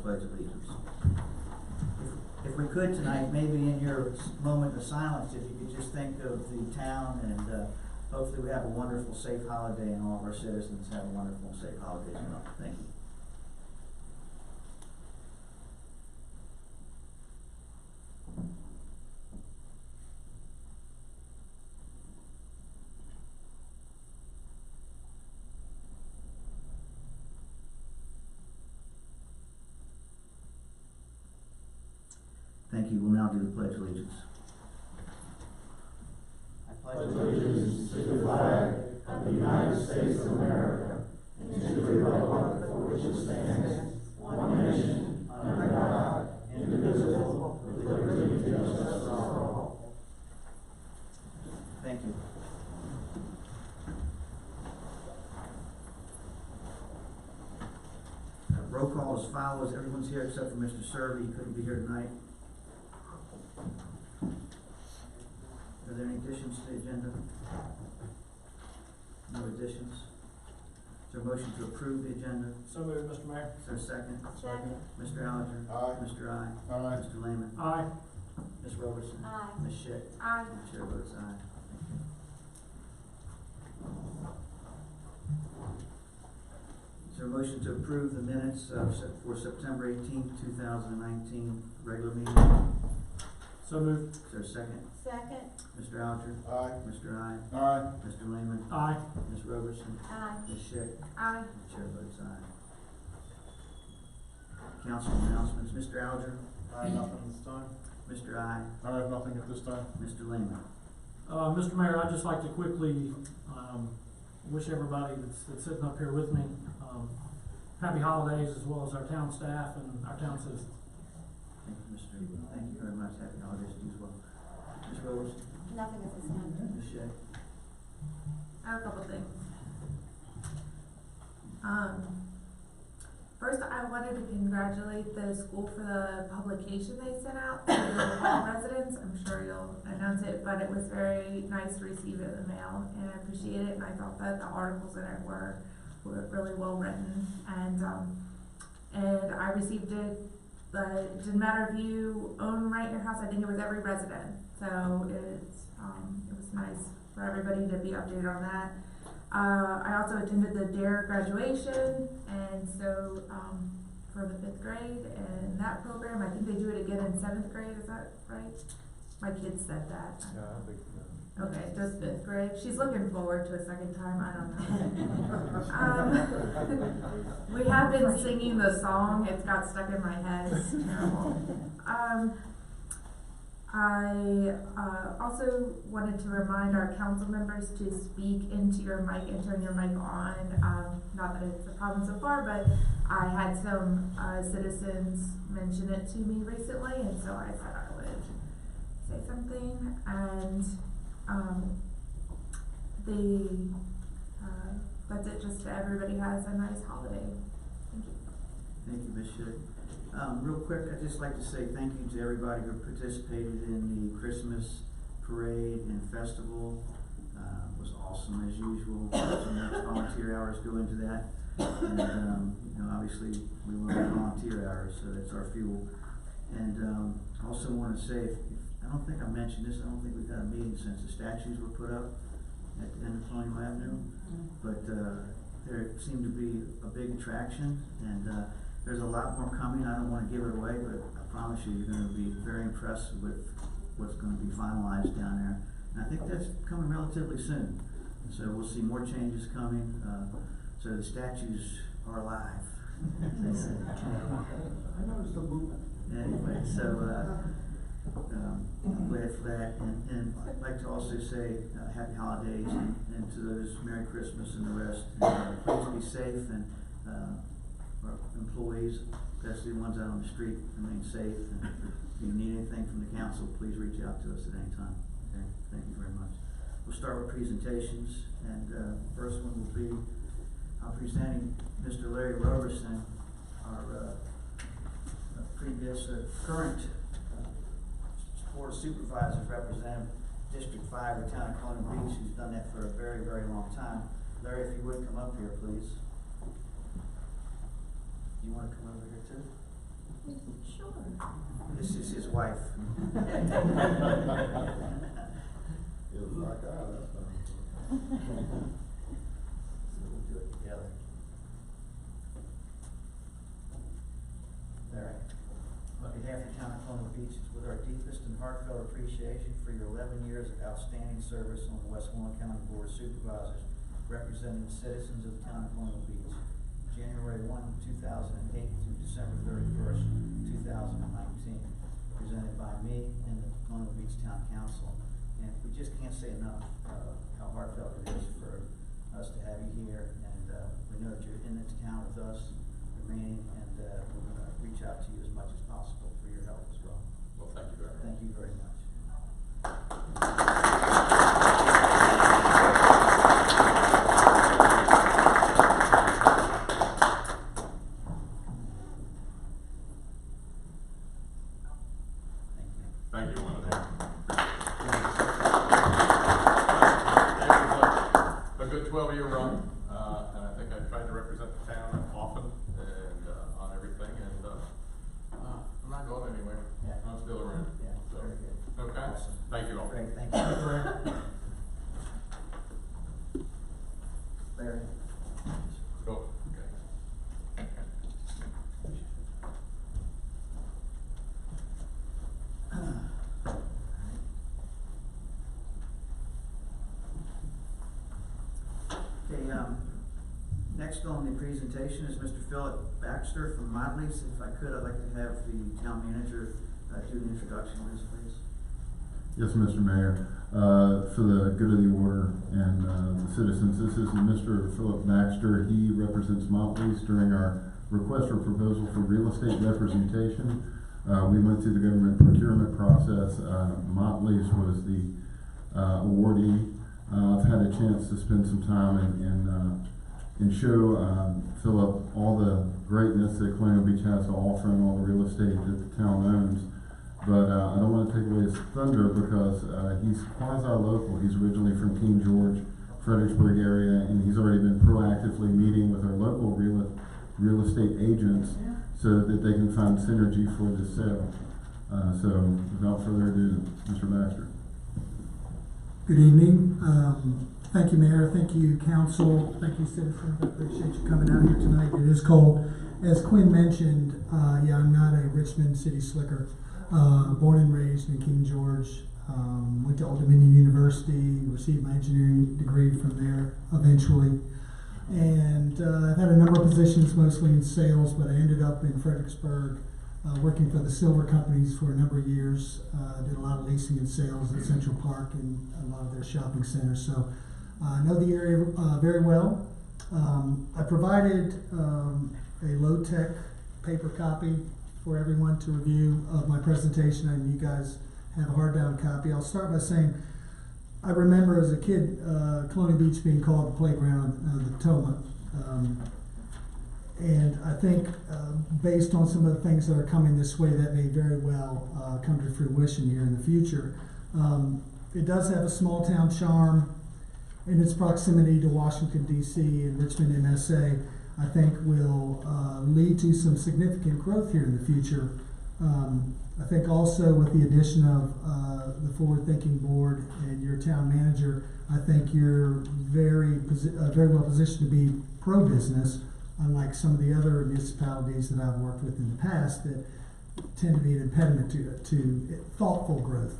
Pledge of Allegiance. If we could tonight, maybe in your moment of silence, if you could just think of the town, and hopefully we have a wonderful, safe holiday, and all of our citizens have a wonderful, safe holiday as well. Thank you. Thank you. We'll now do the Pledge of Allegiance. I pledge allegiance to the flag of the United States of America and to the republic for which it stands, one nation, under God, indivisible, with liberty and justice for all. Thank you. Roll call as follows. Everyone's here except for Mr. Serby. He couldn't be here tonight. Are there any additions to the agenda? No additions? Is there a motion to approve the agenda? So moved, Mr. Mayor. Is there a second? Second. Mr. Alger? Aye. Mr. I? Aye. Mr. Lehman? Aye. Ms. Robertson? Aye. Ms. Schick? Aye. The chair votes aye. Is there a motion to approve the minutes for September 18th, 2019 regular meeting? So moved. Is there a second? Second. Mr. Alger? Aye. Mr. I? Aye. Mr. Lehman? Aye. Ms. Robertson? Aye. Ms. Schick? Aye. The chair votes aye. Council announcements. Mr. Alger? I have nothing this time. Mr. I? I have nothing at this time. Mr. Lehman? Mr. Mayor, I'd just like to quickly wish everybody that's sitting up here with me happy holidays, as well as our town staff and our town citizens. Thank you, Thank you very much. Happy holidays to you as well. Ms. Rose? Nothing at this time. Ms. Schick? I have a couple things. First, I wanted to congratulate the school for the publication they sent out to the residents. I'm sure you'll announce it, but it was very nice to receive it in the mail, and I appreciate it. And I thought that the articles in it were really well written, and I received it. But it didn't matter if you own Rent Your House. I think it was every resident, so it was nice for everybody to be updated on that. I also attended the DARE graduation, and so for the 5th grade and that program, I think they do it again in 7th grade. Is that right? My kid said that. Yeah, I think. Okay, just 5th grade. She's looking forward to a second time. I don't know. We have been singing the song. It's got stuck in my head. It's terrible. I also wanted to remind our council members to speak into your mic and turn your mic on. Not that it's a problem so far, but I had some citizens mention it to me recently, and so I said I would say something. And that's it. Just everybody has a nice holiday. Thank you. Thank you, Ms. Schick. Real quick, I'd just like to say thank you to everybody who participated in the Christmas parade and festival. It was awesome as usual. Some nice volunteer hours go into that. And, obviously we want volunteer hours, so that's our fuel. And I also want to say, I don't think I mentioned this, I don't think we've had a meeting since the statues were put up at the end of Colonial Avenue. But there seemed to be a big attraction, and there's a lot more coming. I don't want to give it away, but I promise you, you're going to be very impressed with what's going to be finalized down there. And I think that's coming relatively soon. So we'll see more changes coming. So the statues are alive. I noticed the movement. Anyway, so I'm glad for that. And I'd like to also say happy holidays and to those Merry Christmas and the rest. And, please be safe, and our employees, especially the ones out on the street, remain safe. And if you need anything from the council, please reach out to us at any time. Okay? Thank you very much. We'll start with presentations, and first one will be presenting Mr. Larry Roberson, our previous current Board of Supervisors representative, District 5 of the town of Colonial Beach, who's done that for a very, very long time. Larry, if you would come up here, please. You want to come over here too? This is his wife. It was like, that's So we'll do it together. All right. On behalf of the Town of Colonial Beach, it's with our deepest and heartfelt appreciation for your 11 years of outstanding service on the Westmoreland County Board of Supervisors, representing the citizens of the Town of Colonial Beach, January 1, 2008 through December 31st, 2019, presented by me and the Colonial Beach Town Council. And we just can't say enough how heartfelt it is for us to have you here, and we know that you're in the town with us, remaining, and we're going to reach out to you as much as possible for your help as well. Well, thank you very much. Thank you very much. Thank you, Wanda. A good 12-year run, and I think I tried to represent the town often and on everything, and I'm not going anywhere. Yeah. I'm still around. Yeah, So, very good. okay. Awesome. Thank you all. Great, thank you. Larry. Go. Okay. Okay, next on the presentation is Mr. Philip Baxter from Motley's. If I could, I'd like to have the town manager do the introduction of this, please. Yes, Mr. Mayor. For the good of the order and the citizens, this is Mr. Philip Baxter. He represents Motley's during our request for proposal for real estate representation. We went through the government procurement process. Motley's was the awardee. I've had a chance to spend some time and show Philip all the greatness that Colonial Beach has to offer and all the real estate that the town owns. But I don't want to take away his thunder because he's quasi-local. He's originally from King George, Fredericksburg area, and he's already been proactively meeting with our local real estate agents so that they can find synergy for this sale. So without further ado, Mr. Baxter. Good evening. Thank you, Mayor. Thank you, Council. Thank you, citizens. I appreciate you coming out here tonight. It is cold. As Quinn mentioned, yeah, I'm not a Richmond City slicker. Born and raised in King George. Went to Old Dominion University, received my engineering degree from there eventually. And I've had a number of positions, mostly in sales, but I ended up in Fredericksburg working for the silver companies for a number of years. Did a lot of leasing and sales at Central Park and a lot of their shopping centers. So I know the area very well. I provided a low-tech paper copy for everyone to review of my presentation, and you guys have a hardbound copy. I'll start by saying I remember as a kid Colonial Beach being called the playground of the Potomac. And I think based on some of the things that are coming this way, that may very well come to fruition here in the future. It does have a small town charm in its proximity to Washington, D.C. and Richmond, MSA. I think will lead to some significant growth here in the future. I think also with the addition of the forward-thinking board and your town manager, I think you're very well positioned to be pro-business, unlike some of the other municipalities that I've worked with in the past that tend to be an impediment to thoughtful growth,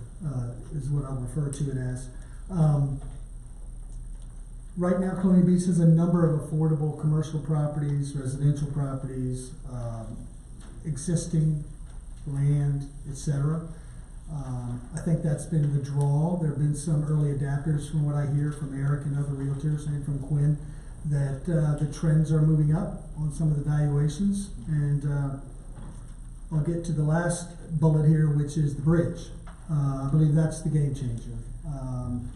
is what I'll refer to it as. Right now, Colonial Beach has a number of affordable commercial properties, residential properties, existing land, etc. I think that's been the draw. There have been some early adapters from what I hear from Eric and other realtors and from Quinn that the trends are moving up on some of the valuations. And I'll get to the last bullet here, which is the bridge. I believe that's the game changer.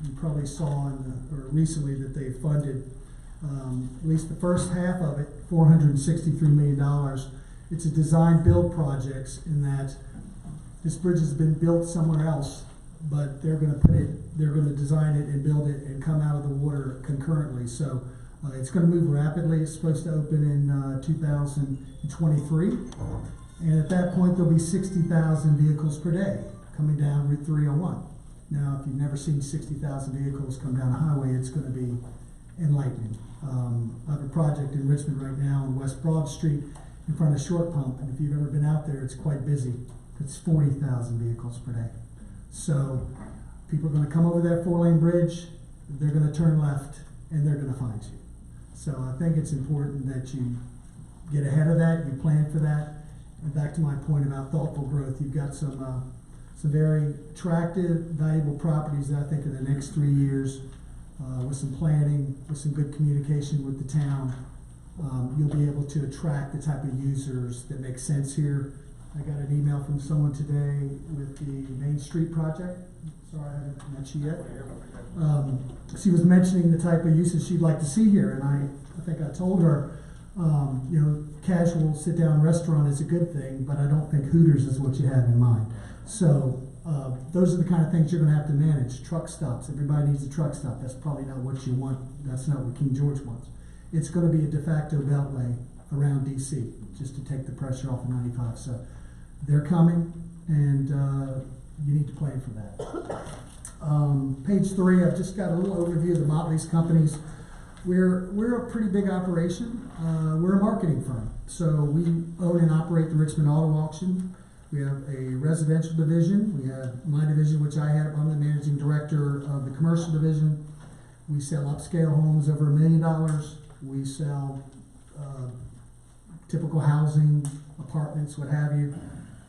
You probably saw recently that they funded at least the first half of it, $463 million. It's a design build project in that this bridge has been built somewhere else, but they're going to design it and build it and come out of the water concurrently. So it's going to move rapidly. It's supposed to open in 2023. And at that point, there'll be 60,000 vehicles per day coming down Route 301. Now, if you've never seen 60,000 vehicles come down a highway, it's going to be enlightening. I have a project in Richmond right now on West Broad Street in front of Short Pump, and if you've ever been out there, it's quite busy. It's 40,000 vehicles per day. So people are going to come over that 4-lane bridge, they're going to turn left, and they're going to find you. So I think it's important that you get ahead of that, you plan for that. And back to my point about thoughtful growth, you've got some very attractive, valuable properties that I think in the next 3 years, with some planning, with some good communication with the town, you'll be able to attract the type of users that make sense here. I got an email from someone today with the Main Street project. Sorry, I haven't met you yet. She was mentioning the type of uses she'd like to see here, and I think I told her, casual sit-down restaurant is a good thing, but I don't think Hooters is what you have in mind. So those are the kind of things you're going to have to manage. Truck stops. Everybody needs a truck stop. That's probably not what you want. That's not what King George wants. It's going to be a de facto beltway around DC, just to take the pressure off of 95. So they're coming, and you need to plan for that. Page 3, I've just got a little overview of the Motley's companies. We're a pretty big operation. We're a marketing firm. So we own and operate the Richmond Auto Auction. We have a residential division. We have my division, which I have. I'm the managing director of the commercial division. We sell upscale homes over $1 million. We sell typical housing, apartments, what have you.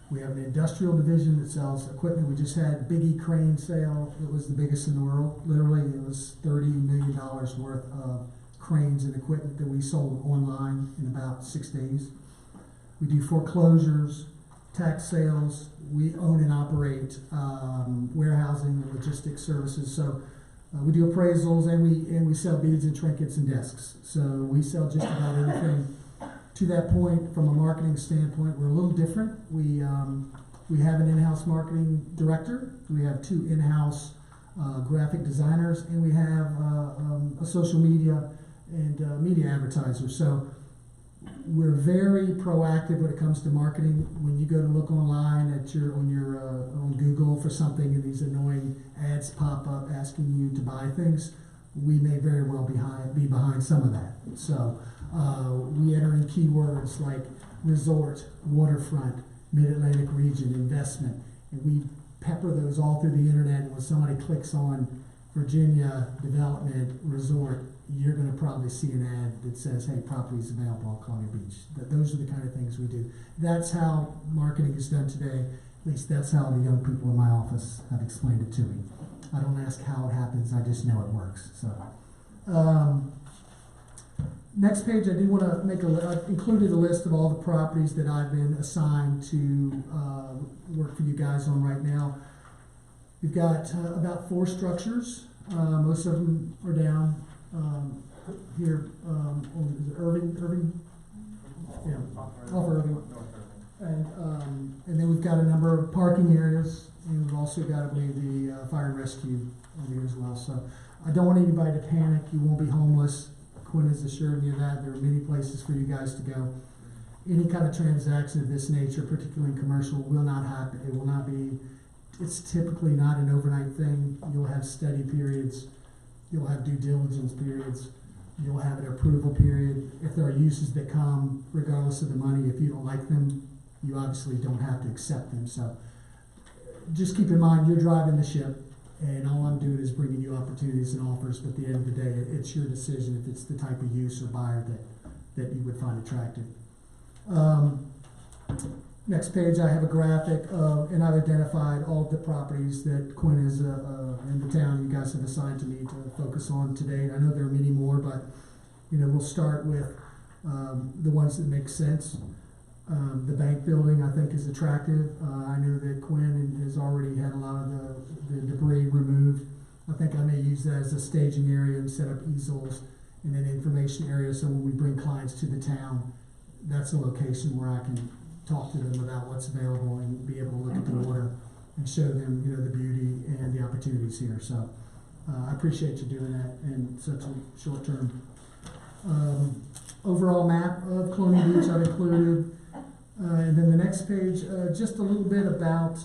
We have an industrial division that sells equipment. We just had Biggie Crane sale. It was the biggest in the world. Literally, it was $30 million worth of cranes and equipment that we sold online in about 6 days. We do foreclosures, tax sales. We own and operate warehousing and logistics services. So we do appraisals, and we sell beads and trinkets and desks. So we sell just about anything. To that point, from a marketing standpoint, we're a little different. We have an in-house marketing director. We have 2 in-house graphic designers, and we have a social media and media advertiser. So we're very proactive when it comes to marketing. When you go to look online on Google for something, and these annoying ads pop up asking you to buy things, we may very well be behind some of that. So we enter in keywords like resort, waterfront, mid-Atlantic region, investment, and we pepper those all through the internet. And when somebody clicks on Virginia development resort, you're going to probably see an ad that says, hey, properties available on Colonial Beach. Those are the kind of things we do. That's how marketing is done today. At least that's how the young people in my office have explained it to me. I don't ask how it happens, I just know it works. So, next page, I do want to I've included a list of all the properties that I've been assigned to work for you guys on right now. We've got about 4 structures. Most of them are down here on Irving? Yeah, off Irving. And then we've got a number of parking areas, and we've also got, I believe, the fire and rescue over here as well. So I don't want anybody to panic. You won't be homeless. Quinn has assured me of that. There are many places for you guys to go. Any kind of transaction of this nature, particularly in commercial, will not happen. It will not be, it's typically not an overnight thing. You'll have study periods. You'll have due diligence periods. You'll have an approval period. If there are uses that come, regardless of the money, if you don't like them, you obviously don't have to accept them. So just keep in mind, you're driving the ship, and all I'm doing is bringing you opportunities and offers, but at the end of the day, it's your decision if it's the type of use or buyer that you would find attractive. Next page, I have a graphic of, and I've identified all of the properties that Quinn is in the town you guys have assigned to me to focus on today. I know there are many more, but we'll start with the ones that make sense. The bank building, I think, is attractive. I know that Quinn has already had a lot of the debris removed. I think I may use that as a staging area and set up easels and an information area, so when we bring clients to the town, that's a location where I can talk to them about what's available and be able to look at the water and show them, the beauty and the opportunities here. So I appreciate you doing that in such a short term. Overall map of Colonial Beach I've included. And then the next page, just a little bit about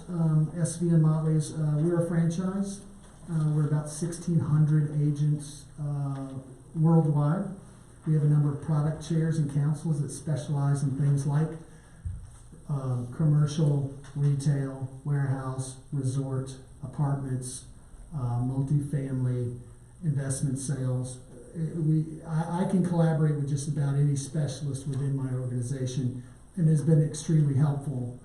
SVN Motley's. We're a franchise. We're about 1,600 agents worldwide. We have a number of product chairs and councils that specialize in things like commercial, retail, warehouse, resort, apartments, multifamily, investment sales. I can collaborate with just about any specialist within my organization, and has been extremely helpful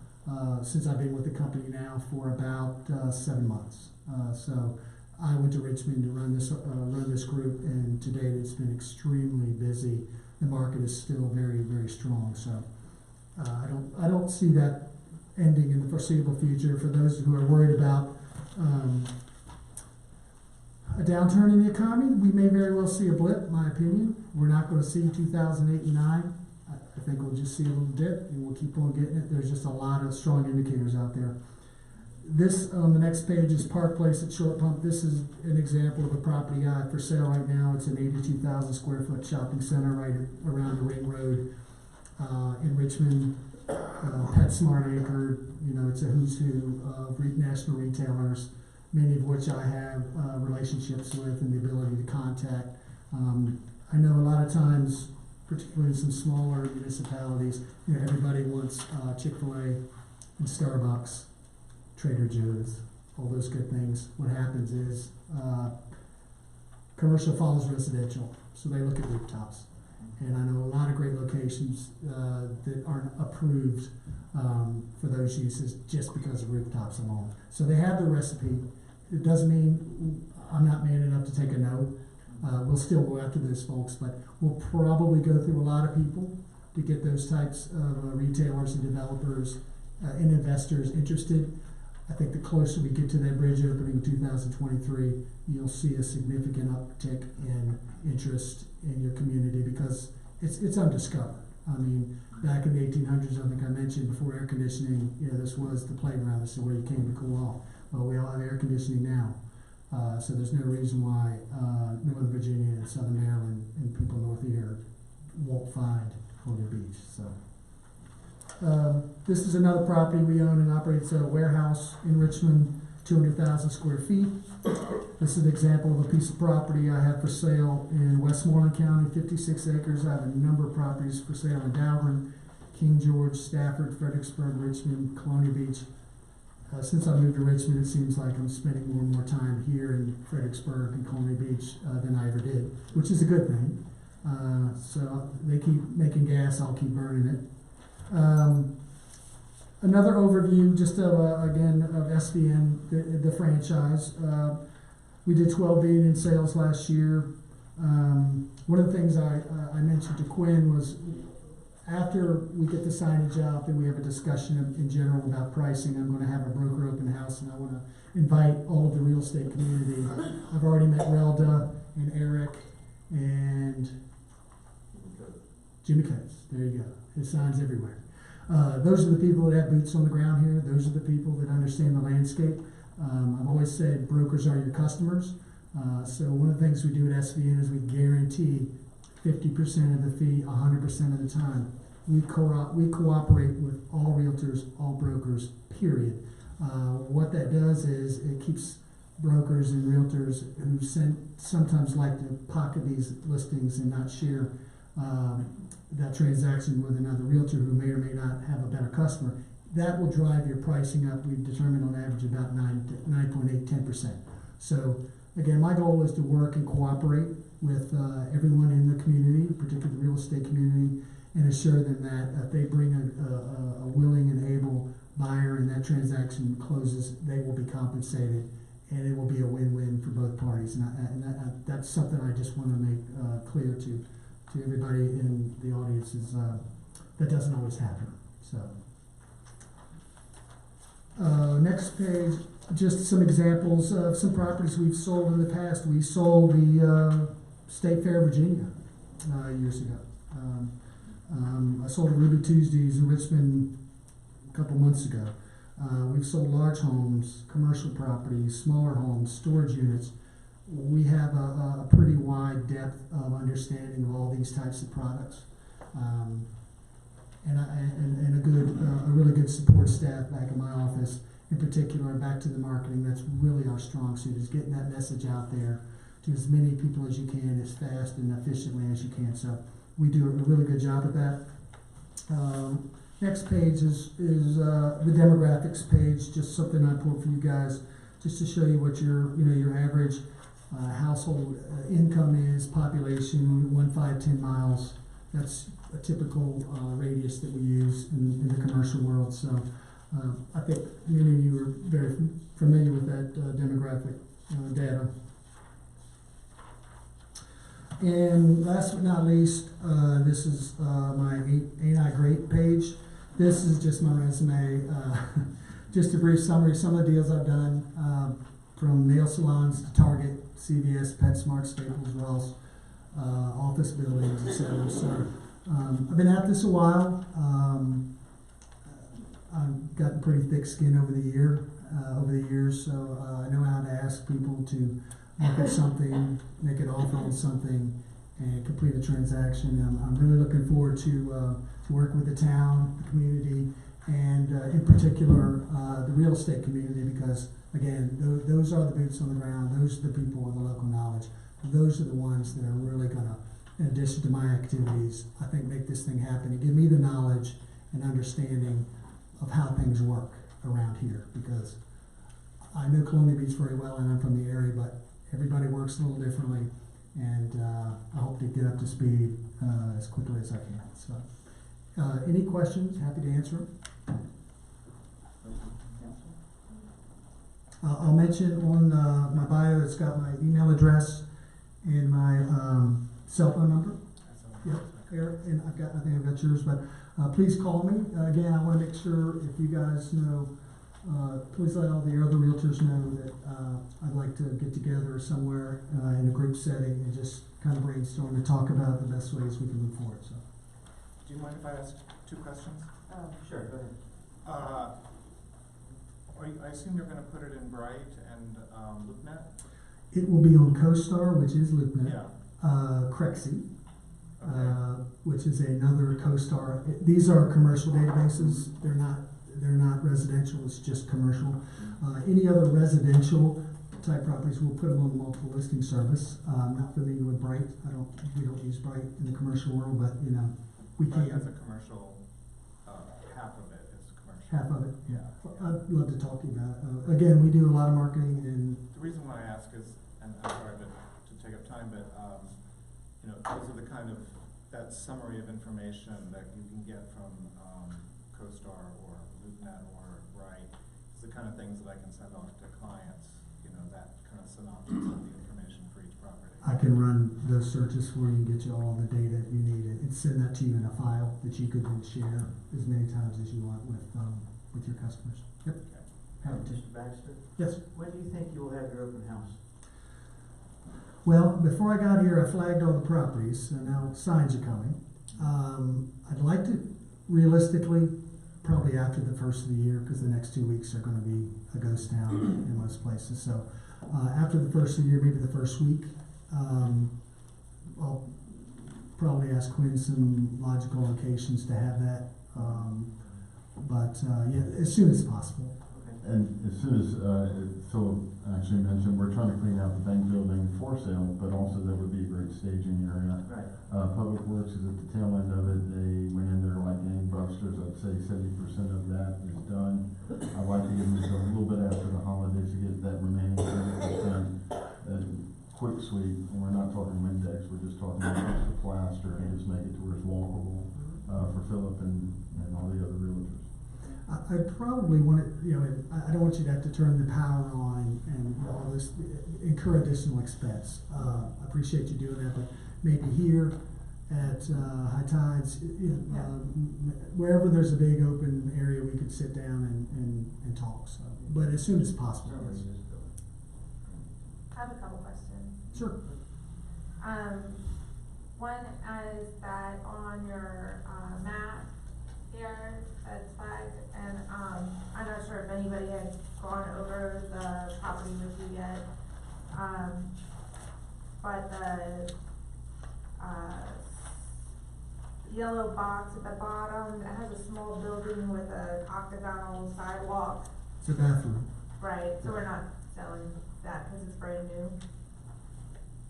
since I've been with the company now for about 7 months. So I went to Richmond to run this group, and to date it's been extremely busy. The market is still very, very strong. So I don't see that ending in the foreseeable future. For those who are worried about a downturn in the economy, we may very well see a blip, in my opinion. We're not going to see 2008 and 9. I think we'll just see a little dip, and we'll keep on getting it. There's just a lot of strong indicators out there. This, on the next page, is Park Place at Short Pump. This is an example of a property I have for sale right now. It's an 82,000 square foot shopping center right around the Ring Road in Richmond. PetSmart anchored. It's a who's who of national retailers, many of which I have relationships with and the ability to contact. I know a lot of times, particularly in some smaller municipalities, everybody wants Chick-fil-A and Starbucks, Trader Joe's, all those good things. What happens is commercial follows residential, so they look at rooftops. And I know a lot of great locations that aren't approved for those uses just because of rooftops alone. So they have the recipe. It doesn't mean I'm not man enough to take a no. We'll still go after those folks, but we'll probably go through a lot of people to get those types of retailers and developers and investors interested. I think the closer we get to that bridge opening in 2023, you'll see a significant uptick in interest in your community because it's undiscovered. I mean, back in the 1800s, I think I mentioned before air conditioning, this was the playground. This is where you came to cool off. Well, we all have air conditioning now. So there's no reason why Northern Virginia and Southern Maryland and people north here won't find Colonial Beach. So this is another property we own and operate. It's a warehouse in Richmond, 200,000 square feet. This is an example of a piece of property I have for sale in Westmoreland County, 56 acres. I have a number of properties for sale in Dalvern, King George, Stafford, Fredericksburg, Richmond, Colonial Beach. Since I moved to Richmond, it seems like I'm spending more and more time here in Fredericksburg and Colonial Beach than I ever did, which is a good thing. So they keep making gas, I'll keep burning it. Another overview, just of SVN, the franchise. We did $12 billion in sales last year. One of the things I mentioned to Quinn was, after we get the signage up and we have a discussion in general about pricing, I'm going to have a broker open house, and I want to invite all of the real estate community. I've already met Relda and Eric and Jimmy Coates. There you go. His signs everywhere. Those are the people that have boots on the ground here. Those are the people that understand the landscape. I've always said brokers are your customers. So one of the things we do at SVN is we guarantee 50% of the fee 100% of the time. We cooperate with all realtors, all brokers, period. What that does is it keeps brokers and realtors who sometimes like to pocket these listings and not share that transaction with another realtor who may or may not have a better customer. That will drive your pricing up. We've determined on average about 9.8, 10%. So again, my goal is to work and cooperate with everyone in the community, particularly the real estate community, and assure them that if they bring a willing and able buyer and that transaction closes, they will be compensated, and it will be a win-win for both parties. And that's something I just want to make clear to everybody in the audience, is that doesn't always happen. So next page, just some examples of some properties we've sold in the past. We sold the State Fair, Virginia, years ago. I sold Ruby Tuesdays in Richmond a couple months ago. We've sold large homes, commercial properties, smaller homes, storage units. We have a pretty wide depth of understanding of all these types of products. and a really good support staff back in my office, in particular, and back to the marketing. That's really our strong suit, is getting that message out there to as many people as you can, as fast and efficiently as you can. So we do a really good job at that. Next page is the demographics page, just something I pulled for you guys, just to show you what your average household income is, population, 1, 5, 10 miles. That's a typical radius that we use in the commercial world. So I think many of you are very familiar with that demographic data. And last but not least, this is my Ain't I Great page. This is just my resume. Just a brief summary. Some of the deals I've done, from nail salons to Target, CVS, PetSmart, Staples, Ross, office buildings, etc. So I've been at this a while. I've gotten pretty thick skin over the years, so I know how to ask people to look at something, make an offer on something, and complete a transaction. I'm really looking forward to work with the town, the community, and in particular the real estate community, because again, those are the boots on the ground. Those are the people with the local knowledge. Those are the ones that are really going to, in addition to my activities, I think make this thing happen and give me the knowledge and understanding of how things work around here, because I know Colonial Beach very well and I'm from the area, but everybody works a little differently, and I hope to get up to speed as quickly as I can. So, any questions? Happy to answer them. I'll mention on my bio, it's got my email address and my cell phone number. Yep, Eric, and I think I've got yours, but please call me. Again, I want to make sure, if you guys know, please let all the other realtors know that I'd like to get together somewhere in a group setting and just kind of brainstorm and talk about the best ways we can move forward. So, Do you mind if I ask 2 questions? Sure, go ahead. I assume you're going to put it in Bright and LoopNet? it will be on CoStar, which is LoopNet. Yeah. Crexy, Okay. which is another CoStar. These are commercial databases. They're not residential. It's just commercial. Any other residential type properties, we'll put them on the multiple listing service. I'm not familiar with Bright. We don't use Bright in the commercial world, but we Bright can. has a commercial, half of it is commercial. Half of it. Yeah. I'd love to talk to you about it. Again, we do a lot of marketing, and The reason why I ask is, and I'm sorry to take up time, but those are the kind of, that summary of information that you can get from CoStar or LoopNet or Bright is the kind of things that I can send off to clients. That kind of synopsis of the information for each property. I can run those searches for you and get you all the data you need, and send that to you in a file that you could then share as many times as you want with your customers. Yep. Okay. Happy to. Mr. Baxter, Yes. when do you think you will have your open house? Well, before I got here, I flagged all the properties, so now signs are coming. I'd like to, realistically, probably after the first of the year, because the next 2 weeks are going to be a ghost town in most places. So after the first of the year, maybe the first week, I'll probably ask Quinn some logical locations to have that. Yeah, as soon as possible. And as soon as Philip actually mentioned, we're trying to clean out the bank building for sale, but also that would be a great staging area. Right. Public Works is at the tail end of it. They went in there like gangbusters. I'd say 70% of that is done. I'd like to give them a little bit after the holidays to get that remaining 30% quick sweep. And we're not talking Windex, we're just talking about just the plaster and just make it to where it's walkable for Philip and all the other realtors. I probably want it, I don't want you to have to turn the power on and all this, incur additional expense. I appreciate you doing that, but maybe here at high tides, wherever there's a big open area, we could sit down and talk. So, but as soon as possible. Yes. I have a couple questions. Sure. One is that on your map here, that's flagged, and I'm not sure if anybody had gone over the property with you yet, but yellow box at the bottom that has a small building with an octagonal sidewalk. It's a bathroom. Right, so we're not selling that because it's brand new.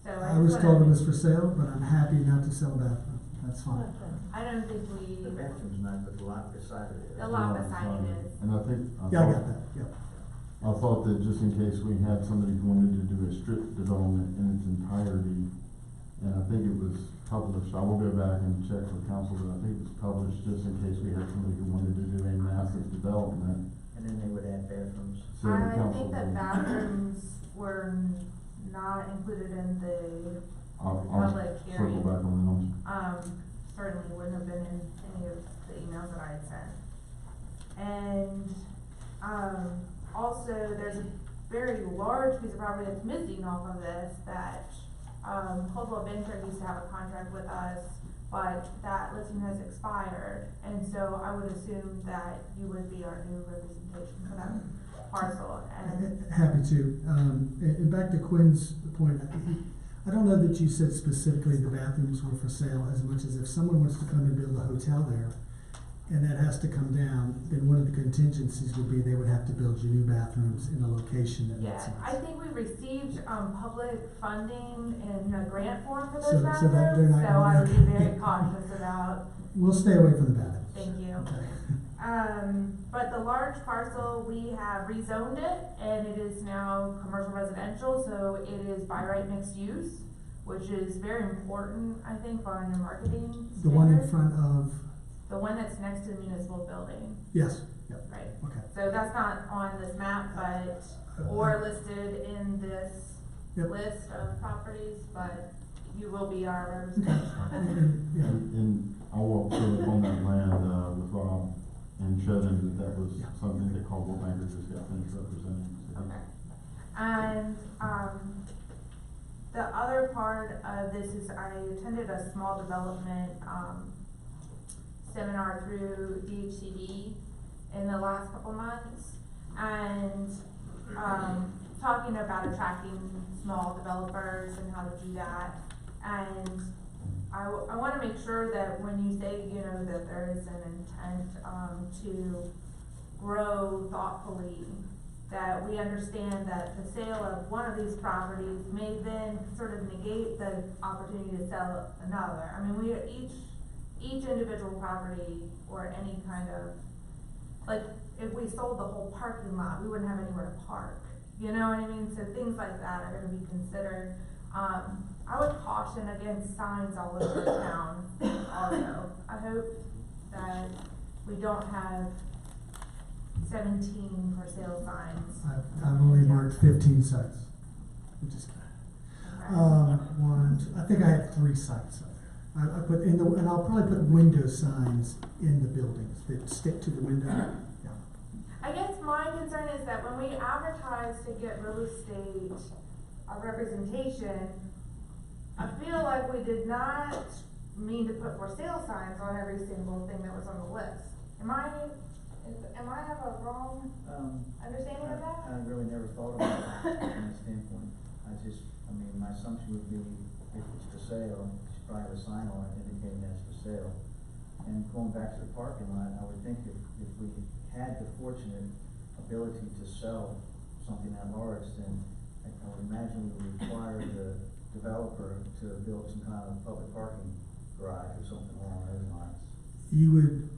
So I was just told it wanna- was for sale, but I'm happy not to sell a bathroom. That's fine. I don't think we, The bathroom's not, but the lot beside it is. the lot beside it is. And I think, Yeah, I got that, yeah. I thought that just in case we had somebody who wanted to do a strip development in its entirety, and I think it was published, I will go back and check with council, but I think it was published just in case we had somebody who wanted to do a massive development. And then they would add bathrooms. So the I council think that will- bathrooms were not included in the, I'll public circle hearing. back on those. certainly wouldn't have been in any of the emails that I had sent. And, also, there's a very large piece of property that's missing off of this that, Coldwell Banker used to have a contract with us, but that listing has expired. And so I would assume that you would be our new representation for that parcel. And Happy to. And back to Quinn's point, I don't know that you said specifically the bathrooms were for sale as much as if someone wants to come and build a hotel there, and that has to come down, then one of the contingencies would be they would have to build you new bathrooms in a location that makes yeah, sense. I think we received, public funding in a grant form for So- those so that they're bathrooms, not so gonna I would be be okay. very cautious about, We'll stay away from the bathrooms. thank you. Okay. But the large parcel, we have rezoned it, and it is now commercial residential, so it is by right mixed use, which is very important, I think, for our new marketing The one in standard. front of, The one that's next to the municipal building, yes, yep, right? okay. So that's not on this map, but, or listed in this Yep. list of properties, but you will be our Okay. representation on that. Yeah. And I walked through on that land, with Rob and showed him that was Yeah. something that Coldwell Banker just got finished representing. So he- Okay. And, the other part of this is I attended a small development, seminar through DHCD in the last couple months, and, talking about attracting small developers and how to do that. And I wanna make sure that when you say, you know, that there is an intent, to grow thoughtfully, that we understand that the sale of one of these properties may then sort of negate the opportunity to sell another. I mean, we are each individual property or any kind of, like, if we sold the whole parking lot, we wouldn't have anywhere to park. You know what I mean? So things like that are gonna be considered. I would caution against signs all over town also. I hope that we don't have 17 for sale signs. I've only marked 15 sites. I'm just kidding. I think I had 3 sites up there. I put in the, and I'll probably put window signs in the buildings that stick to the window. Yeah. I guess my concern is that when we advertise to get real estate representation, I feel like we did not mean to put for sale signs on every single thing that was on the list. Am I have a wrong understanding of that? I really never thought about it from that standpoint. I mean, my assumption would be if it's for sale, you should probably have a sign on it indicating that it's for sale. And going back to the parking lot, I would think if we had the fortunate ability to sell something that large, then I would imagine we would require the developer to build some kind of public parking garage or something along those lines. You would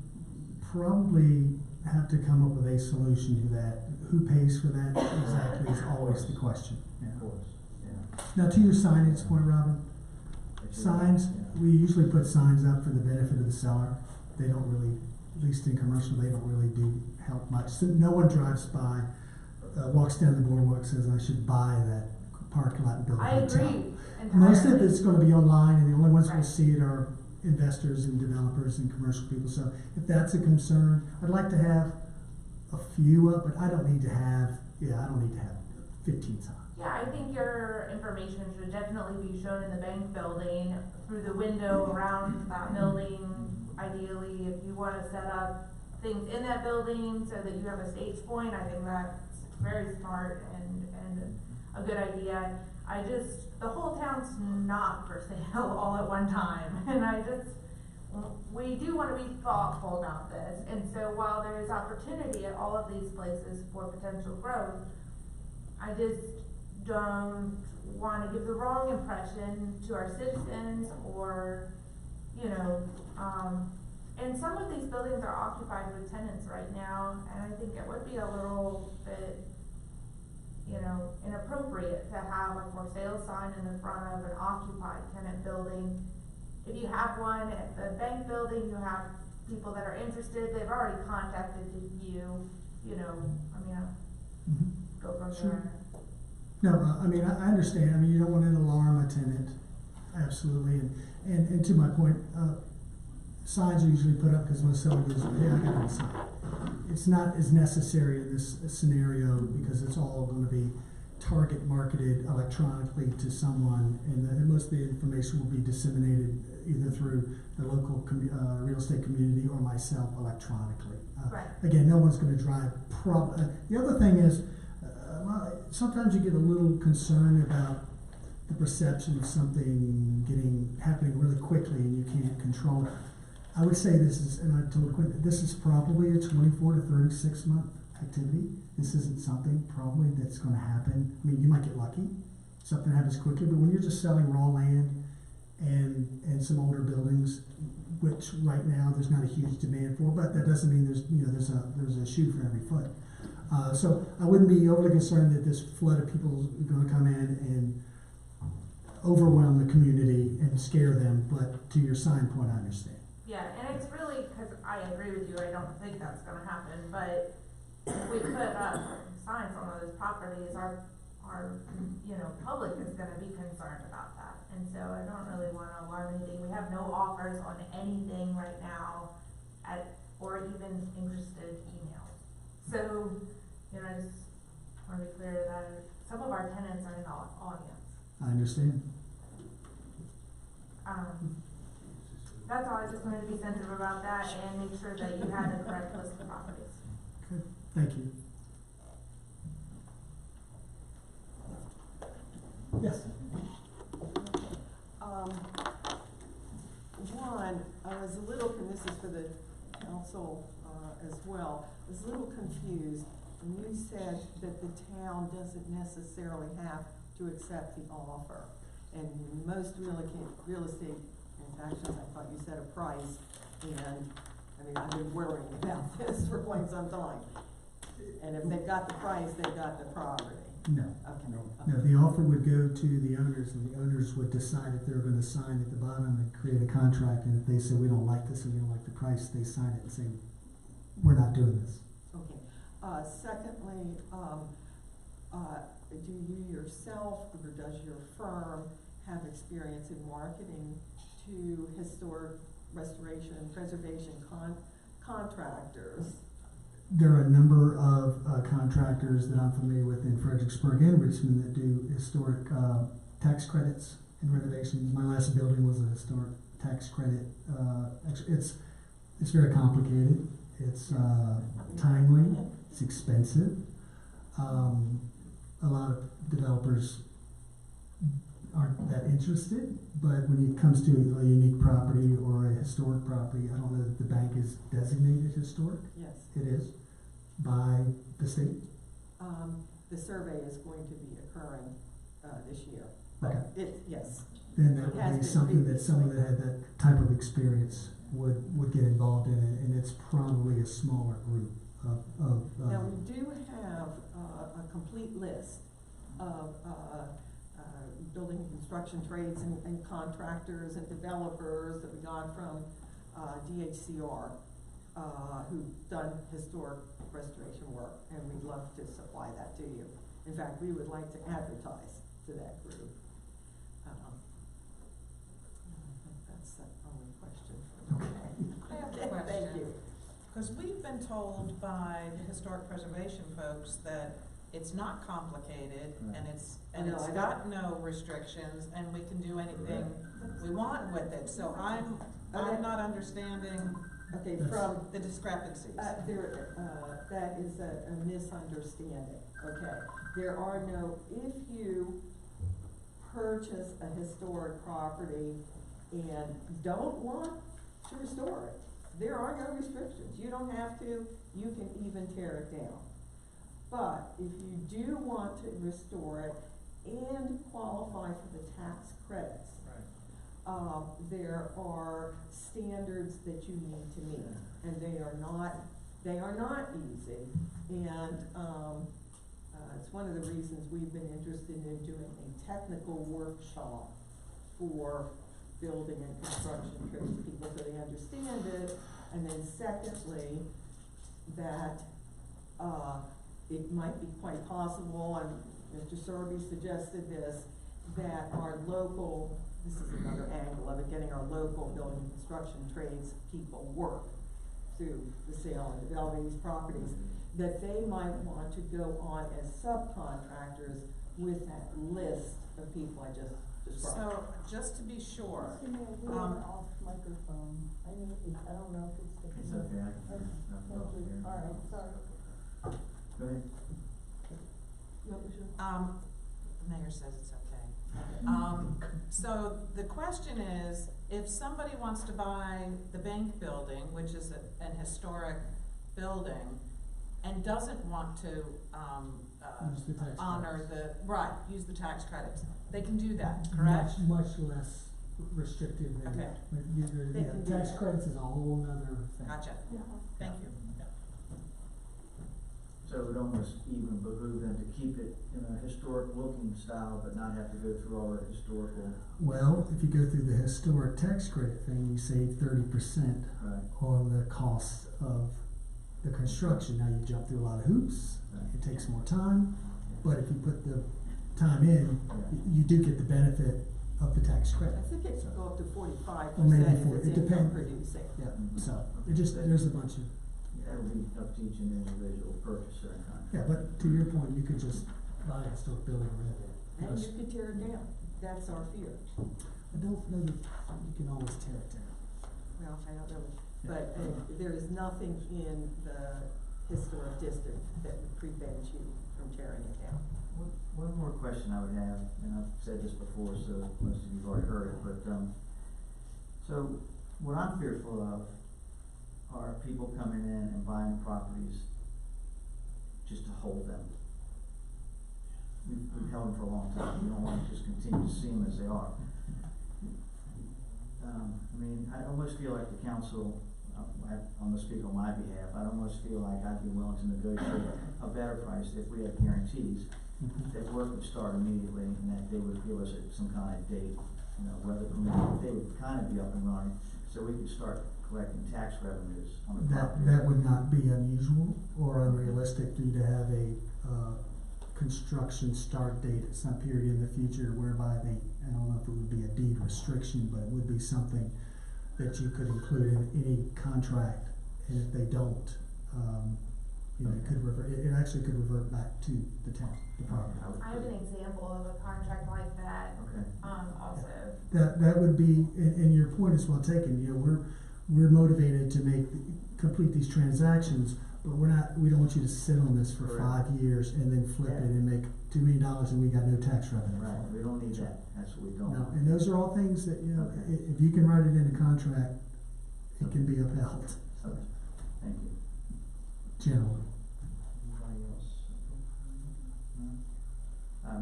probably have to come up with a solution to that. Who pays for that exactly is always the question. Yeah. Of course, yeah. Now, to your signage point, Robin, But you're signs, right, yeah. we usually put signs up for the benefit of the seller. They don't really, at least in commercial, they don't really do help much. So no one drives by, walks down the boardwalk, says, I should buy that parking lot and build a I hotel. agree entirely. Most of it's gonna be online, and the only ones who will Right. see it are investors and developers and commercial people. So if that's a concern, I'd like to have a few up, but I don't need to have 15 signs. Yeah, I think your information should definitely be shown in the bank building, through the window around that building. Ideally, if you wanna set up things in that building so that you have a stage point, I think that's very smart and a good idea. The whole town's not for sale all at one time, and we do wanna be thoughtful about this, and so while there is opportunity at all of these places for potential growth, I just don't wanna give the wrong impression to our citizens or, you know, and some of these buildings are occupied with tenants right now, and I think it would be a little bit, you know, inappropriate to have a for sale sign in the front of an occupied tenant building. If you have one at the bank building, you have people that are interested, they've already contacted you, you know, I mean, Mhm. go from Sure. there. No, I mean, I understand, I mean, you don't want to alarm a tenant, absolutely, and to my point, signs are usually put up because most seller goes, hey, I got a sign. It's not as necessary in this scenario because it's all gonna be target marketed electronically to someone, and most of the information will be disseminated either through the local real estate community or myself electronically. Right. Again, no one's gonna drive the other thing is, sometimes you get a little concerned about the perception of something happening really quickly and you can't control it. I would say this is, and I told Quinn, this is probably a 24 to 36 month activity. This isn't something probably that's gonna happen. I mean, you might get lucky, something happens quickly, but when you're just selling raw land and some older buildings, which right now there's not a huge demand for, but that doesn't mean there's a shoe for every foot. So I wouldn't be overly concerned that this flood of people is gonna come in and overwhelm the community and scare them, but to your sign point, I understand. Yeah, and it's really, cause I agree with you, I don't think that's gonna happen, but if we put up signs on those properties, our, you know, public is gonna be concerned about that. And so I don't really wanna alarm anything, we have no offers on anything right now or even interested emails. So, you know, I just wanna be clear that some of our tenants are in the audience. I understand. That's all, I just wanted to be sensitive about that and make sure that you had the correct list of properties. Okay, thank you. Yes. One, I was a little, and this is for the council as well, I was a little confused when you said that the town doesn't necessarily have to accept the offer. And most real estate transactions, I thought you said a price, and I mean, I've been worrying about this for quite some time. And if they've got the price, they've got the property. No. Okay. No, the offer would go to the owners, and the owners would decide if they're gonna sign at the bottom and create a contract, and if they say, we don't like this and we don't like the price, they sign it and say, we're not doing this. Okay. Secondly, do you yourself, or does your firm have experience in marketing to historic restoration and preservation contractors? There are a number of contractors that I'm familiar with in Fredericksburg and Richmond that do historic tax credits and renovations. My last building was a historic tax credit. It's very complicated. It's timely. It's expensive. A lot of developers aren't that interested, but when it comes to a unique property or a historic property, I don't know that the bank is designated historic. Yes. It is by the state. The survey is going to be occurring this year. Okay. Yes. Then that It would has be been something that previously. someone that had that type of experience would get involved in it, and it's probably a smaller group of Now, we do have a complete list of building and construction trades and contractors and developers that we got from DHCR, who've done historic restoration work, and we'd love to supply that to you. In fact, we would like to advertise to that group. I think that's the only question for me. I have a Okay, question. thank you. Because we've been told by the historic preservation folks that it's not complicated and it's No, I got no restrictions and we can do anything we want with it. So I'm not understanding Okay, That's- from the discrepancies. that is a misunderstanding, okay? There are no, if you purchase a historic property and don't want to restore it. There are no restrictions. You don't have to, you can even tear it down. But if you do want to restore it and qualify for the tax credits, there are standards that you need to meet, and they are not easy. And it's one of the reasons we've been interested in doing a technical workshop for building and construction trades people so they understand it. And then secondly, that it might be quite possible, and Mr. Serby suggested this, that our local, this is another angle of it, getting our local building and construction trades people work through the sale and developing these properties, that they might want to go on as subcontractors with that list of people I just described. So, just to be sure, off microphone. I don't know if it's. It's okay, I can, Thank you. All right, sorry. Go ahead. the mayor says it's okay. So the question is, if somebody wants to buy the bank building, which is an historic building, and doesn't want to, Use the tax honor credits. use the tax credits, they can do that, correct? Much less restrictive than. Okay. They can do Tax that. credits is a whole nother thing. Gotcha, thank you. So it would almost even behoove them to keep it in a historic looking style, but not have to go through all the historical. Well, if you go through the historic tax credit thing, you save 30% Right. on the cost of the construction. Now you jump through a lot of hoops, Right. it takes more time, but if you put the time in, Yeah. you do get the benefit of the tax I credit. think it could go up to 45% Or maybe if 40, it's it income depends. producing. Yeah, so it just, there's a bunch of, That'll be up to each individual purchaser and contractor. yeah, but to your point, you could just buy a historic building and rent it. And you could tear it down. That's our fear. I don't know that you can always tear it down. Well, I don't know, but there is nothing in the historic district that would prevent you from tearing it down. One more question I would have, and I've said this before, so most of you've already heard it, but, so what I'm fearful of are people coming in and buying properties just to hold them. We've held them for a long time, we don't wanna just continue to see them as they are. I mean, I almost feel like the council, I'm gonna speak on my behalf, I almost feel like I'd be willing to negotiate a better price if we had guarantees that work would start immediately and that they would give us some kind of date, you know, weather permitting, they would kind of be up and running, so we could start collecting tax revenues on the property. That would not be unusual or unrealistic for you to have a, construction start date at some period in the future whereby I don't know if it would be a deed restriction, but it would be something that you could include in any contract, and if they don't, you know, it could revert, it actually could revert back to the town, the property. I have an example of a contract like that, Okay. also. That would be, and your point is well taken, you know, we're motivated to complete these transactions, but we don't want you to sit on this for Correct. 5 years and then flip it and make $2 million and we got no tax revenue. Right, we don't need that, that's what we don't. No, and those are all things that, you know, Okay. if you can write it in a contract, it can be upheld, Okay, thank you. generally. Anybody else? No?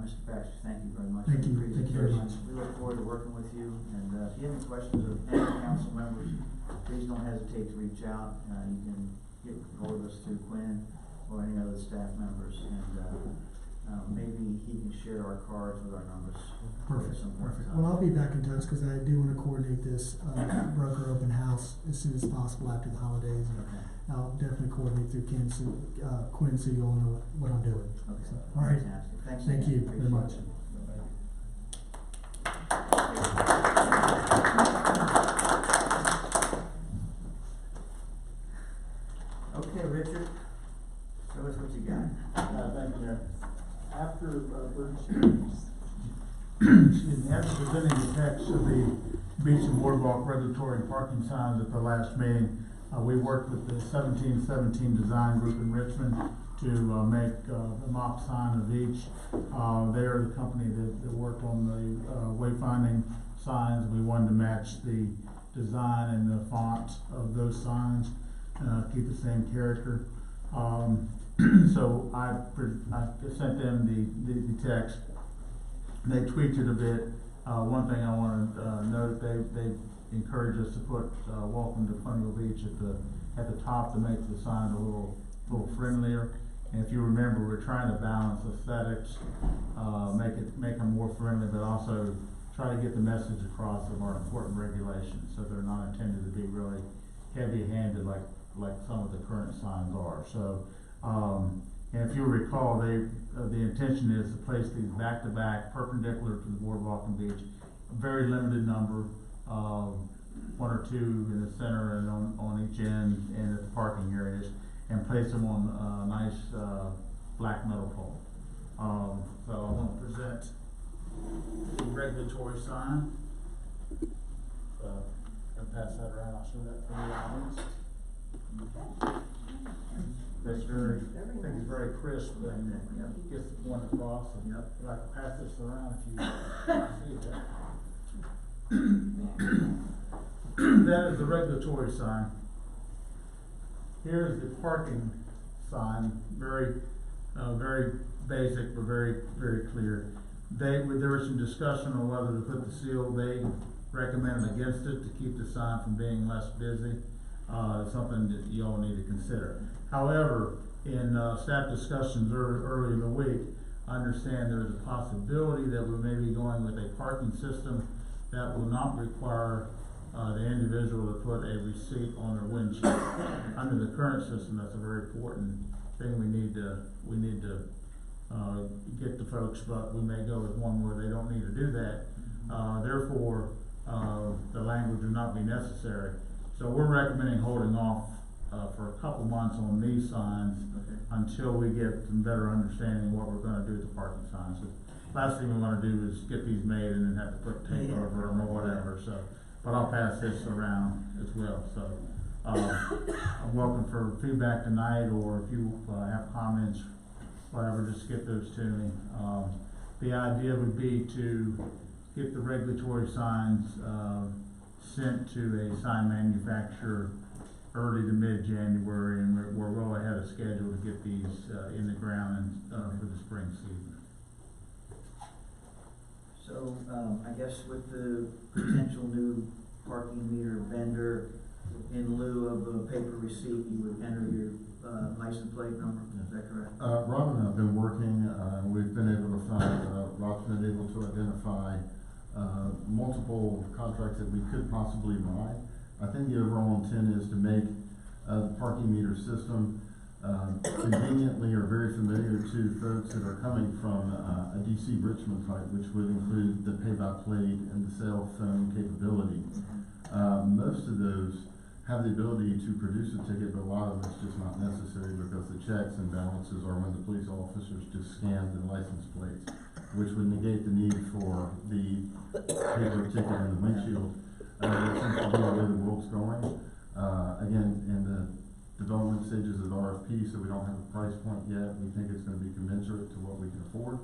Mr. Baxter, thank you very much. Thank for you. your Thank you very presentation. We look forward to working with you, and, if you have any questions of any council members, please don't hesitate to reach out. You can get hold of us through Quinn or any other staff members, and, maybe he can share our cards with our numbers. Perfect, at some point in perfect. time. Well, I'll be back in touch because I do want to coordinate this, broker open house as soon as possible after the holidays. And Okay, I'll definitely coordinate through Quinn so you all know what I'm doing. okay. So, all right. Fantastic. Thanks Thank again. you very Appreciate much. it. Okay, Richard, show us what you got. Thank you, Mayor. After, after presenting the text of the beach and boardwalk regulatory and parking signs at the last meeting, we worked with the 1717 Design Group in Richmond to make a mock sign of each. They're the company that worked on the wayfinding signs. We wanted to match the design and the font of those signs, keep the same character. So I sent them the text. They tweaked it a bit. One thing I want to note, they encouraged us to put "Welcome to Colonial Beach" at the top to make the sign a little friendlier. And if you remember, we're trying to balance aesthetics, make them more friendly, but also try to get the message across of our important regulations, so they're not intended to be really heavy-handed like some of the current signs are. So, and if you recall, the intention is to place these back-to-back, perpendicular to the boardwalk and beach. A very limited number, one or two in the center and on each end and at the parking areas, and place them on a nice black metal pole. So I want to present the regulatory sign. I'll pass that around. I'll show that for the audience. That's very, I think it's very crisp and gets the point across. And if I can pass this around, if you see that. That is the regulatory sign. Here's the parking sign, very basic, but very clear. There was some discussion on whether to put the seal. They recommended against it to keep the sign from being less busy. Something that you all need to consider. However, in staff discussions early in the week, I understand there's a possibility that we may be going with a parking system that will not require the individual to put a receipt on their windshield. Under the current system, that's a very important thing we need to get to folks, but we may go with one where they don't need to do that. Therefore, the language will not be necessary. So we're recommending holding off for a couple months on these signs until we get some better understanding of what we're going to do with the parking signs. Last thing we want to do is get these made and then have to put tape over them or whatever. So, but I'll pass this around as well. So I'm welcome for feedback tonight, or if you have comments, whatever, just get those to me. The idea would be to get the regulatory signs sent to a sign manufacturer early to mid-January, and we're well ahead of schedule to get these in the ground and for the spring season. So, I guess with the potential new parking meter vendor, in lieu of a paper receipt, you would enter your license plate number, is that correct? Rob and I have been working, we've been able to find, Rob's been able to identify multiple contracts that we could possibly buy. I think the overall intent is to make the parking meter system conveniently or very familiar to folks that are coming from a DC Richmond type, which would include the pay-by-plate and the cell phone capability. Most of those have the ability to produce a ticket, but a lot of it's just not necessary because the checks and balances are when the police officers just scan the license plates, which would negate the need for the paper ticket in the windshield. That seems to be the way the world's going. Again, in the development stages of RFP, so we don't have a price point yet. We think it's going to be commensurate to what we can afford.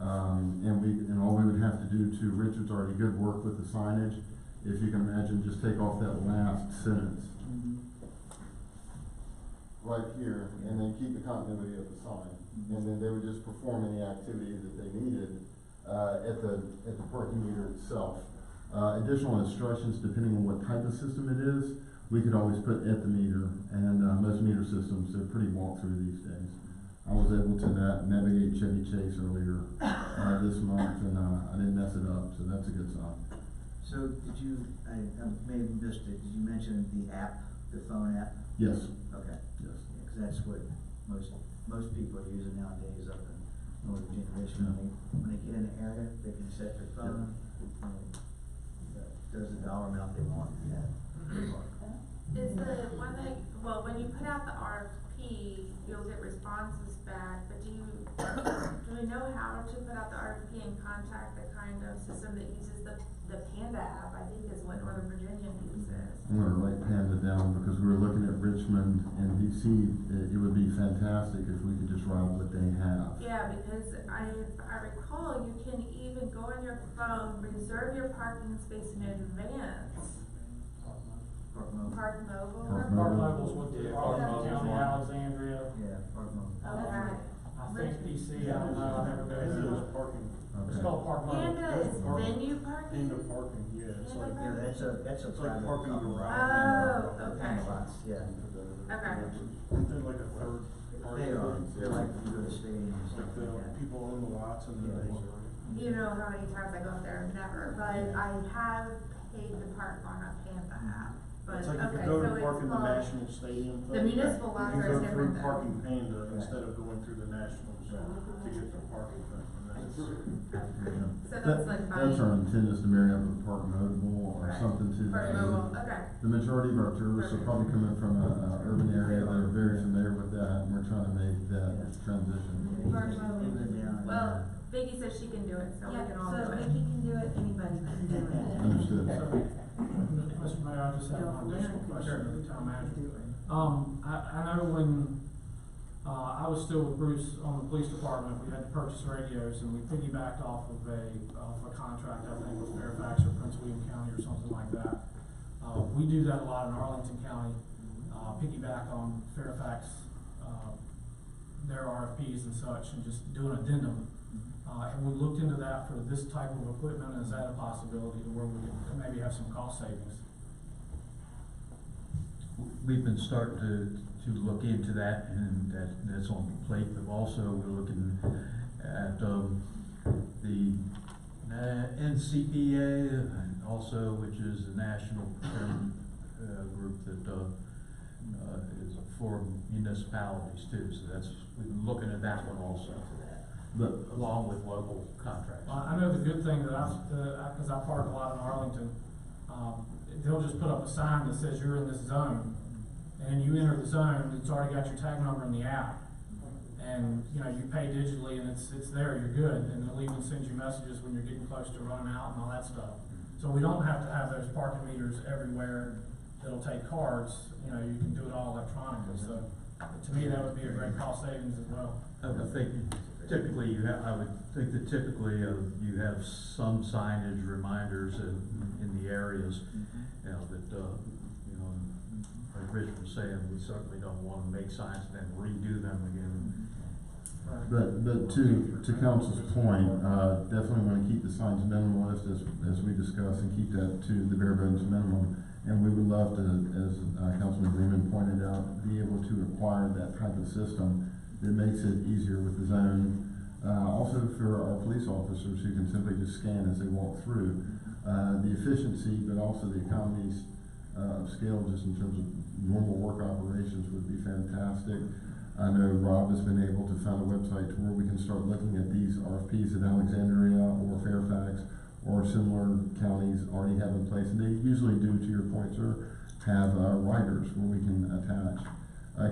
And all we would have to do to Richard's already good work with the signage. If you can imagine, just take off that last sentence right here, and then keep the continuity of the sign, and then they would just perform any activity that they needed at the parking meter itself. Additional instructions, depending on what type of system it is, we could always put at the meter, and most meter systems are pretty walk-through these days. I was able to navigate Chevy Chase earlier this month, and I didn't mess it up, so that's a good sign. So did you, I may have missed it, did you mention the app, the phone app? Yes. Okay. Yes. Because that's what most people are using nowadays up in Northern Generation. When they get in an area, they can set their phone, there's a dollar amount they want, yeah. Is the one that, well, when you put out the RFP, you'll get responses back, but do we know how to put out the RFP and contact the kind of system that uses the Panda app, I think is what Northern Virginia uses. I'm gonna write Panda down because we were looking at Richmond and DC. It would be fantastic if we could just ride what they have. Yeah, because I recall you can even go on your phone, reserve your parking space in advance, Park Mobile. Park Mobile? Park Park Mobile. Mobile's with the Yeah, Park Park Mobile's County, one. Alexandria. Yeah, Park Mobile. Okay. I think DC, I don't know, I never been to. parking. It's Okay. called Park Mobile. Panda is venue parking? parking, yeah, it's like- Yeah, that's a It's like private parking company. garage. Oh, okay. Panda lots, yeah. Okay. They're like a third party. They are, they're like, you go to stadium and stuff Like like the that. people own the lots and then they. You know how many times I go up there? Never, but I have paid to park on a Panda app. But, It's like if okay, you go so to it's park in the called- National Stadium. The municipal lots You are go different through though. parking Panda instead of going through the Nationals to get the parking thing. And that's- So that's like That's our buying. intent is to marry up with Park Mobile or Right. something to Park that. Mobile, okay. The majority of our tourists are probably coming from a urban area that are very familiar with that, and we're trying to make that transition. Park Mobile. They live down in, Well, Vicky says she can do it, so we can all do it. can do it, anybody can do it. Understood. Mr. Mayor, I just have one additional question of the town manager. I know when, I was still with Bruce on the police department, we had to purchase radios and we piggybacked off of a contract, I think, with Fairfax or Prince William County or something like that. We do that a lot in Arlington County, piggyback on Fairfax, their RFPs and such, and just do an addendum. And we looked into that for this type of equipment, is that a possibility to where we could maybe have some cost savings? We've been starting to look into that, and that's on the plate, but also we're looking at, the NCPA, and also, which is the national procurement, group that, is for municipalities too, so we've been looking at that one also. But Along with local contracts. I know the good thing that cause I park a lot in Arlington, they'll just put up a sign that says you're in this zone, and you enter the zone, it's already got your tag number in the app. And, you know, you pay digitally and it's there, you're good, and they'll even send you messages when you're getting close to running out and all that stuff. So we don't have to have those parking meters everywhere that'll take cards, you know, you can do it all electronically, so to me, that would be a great cost savings as well. I think typically I would think that typically you have some signage reminders in the areas, you know, that, you know, like Rich was saying, we certainly don't wanna make signs and then redo them again. But to council's point, definitely want to keep the signs minimalist as we discussed and keep that to the bare bones minimum. And we would love to, as Councilman Freeman pointed out, be able to acquire that type of system that makes it easier with the zone. Also for our police officers who can simply just scan as they walk through. The efficiency, but also the economies of scale just in terms of normal work operations would be fantastic. I know Rob has been able to find a website to where we can start looking at these RFPs that Alexandria or Fairfax or similar counties already have in place. And they usually do, to your point, sir, have riders where we can attach.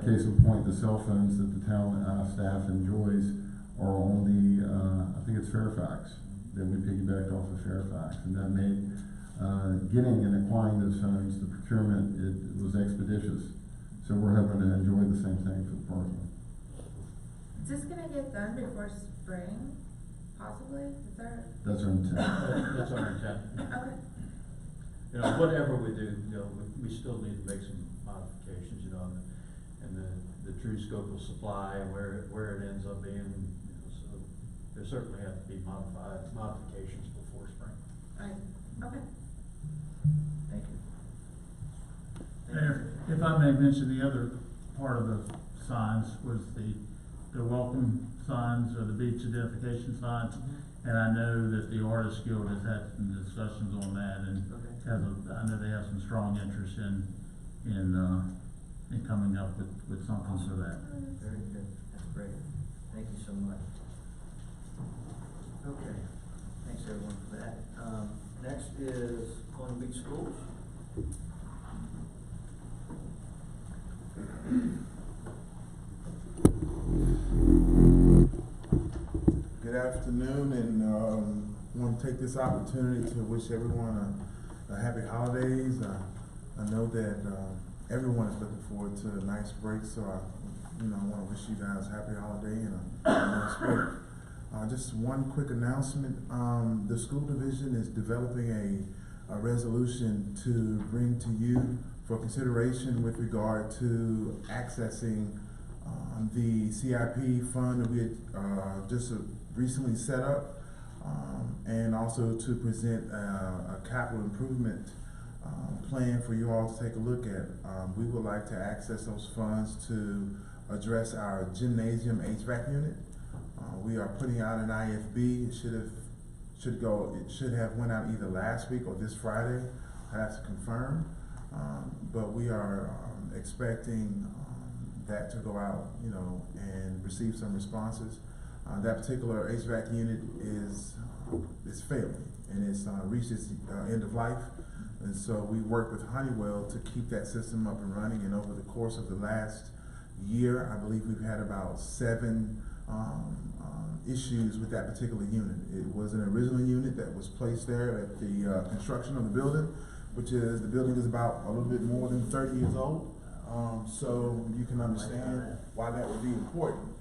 Case in point, the cell phones that the town staff enjoys are on the, I think it's Fairfax, that we piggybacked off of Fairfax. And that made getting and acquiring those phones, the procurement, it was expeditious. So we're hoping to enjoy the same thing for the parking. Is this gonna get done before spring, possibly? Is there? That's our intent. That's our intent. Okay. You know, whatever we do, you know, we still need to make some modifications, you know, and the true scope of supply and where it ends up being, you know, so there certainly have to be modifications before spring. Alright, okay. Thank you. Mayor, if I may mention, the other part of the signs was the welcome signs or the beach identification signs. And I know that the Artist Guild has had some discussions on that, and I know they have some strong interest in coming up with something for that. Very good, that's great, thank you so much. Okay, thanks everyone for that. Next is Colonial Beach Schools. Good afternoon, and want to take this opportunity to wish everyone a happy holidays. I know that everyone is looking forward to a nice break, so I want to wish you guys a happy holiday and a nice break. Just one quick announcement: the school division is developing a resolution to bring to you for consideration with regard to accessing the CIP fund that we had just recently set up, and also to present a capital improvement plan for you all to take a look at. We would like to access those funds to address our gymnasium HVAC unit. We are putting out an IFB. It should have went out either last week or this Friday. I have to confirm, but we are expecting that to go out, and receive some responses. That particular HVAC unit is failing, and it's reached its end of life. And so we work with Honeywell to keep that system up and running. And over the course of the last year, I believe we've had about 7 issues with that particular unit. It was an original unit that was placed there at the construction of the building, the building is about a little bit more than 30 years old. So you can understand why that would be important.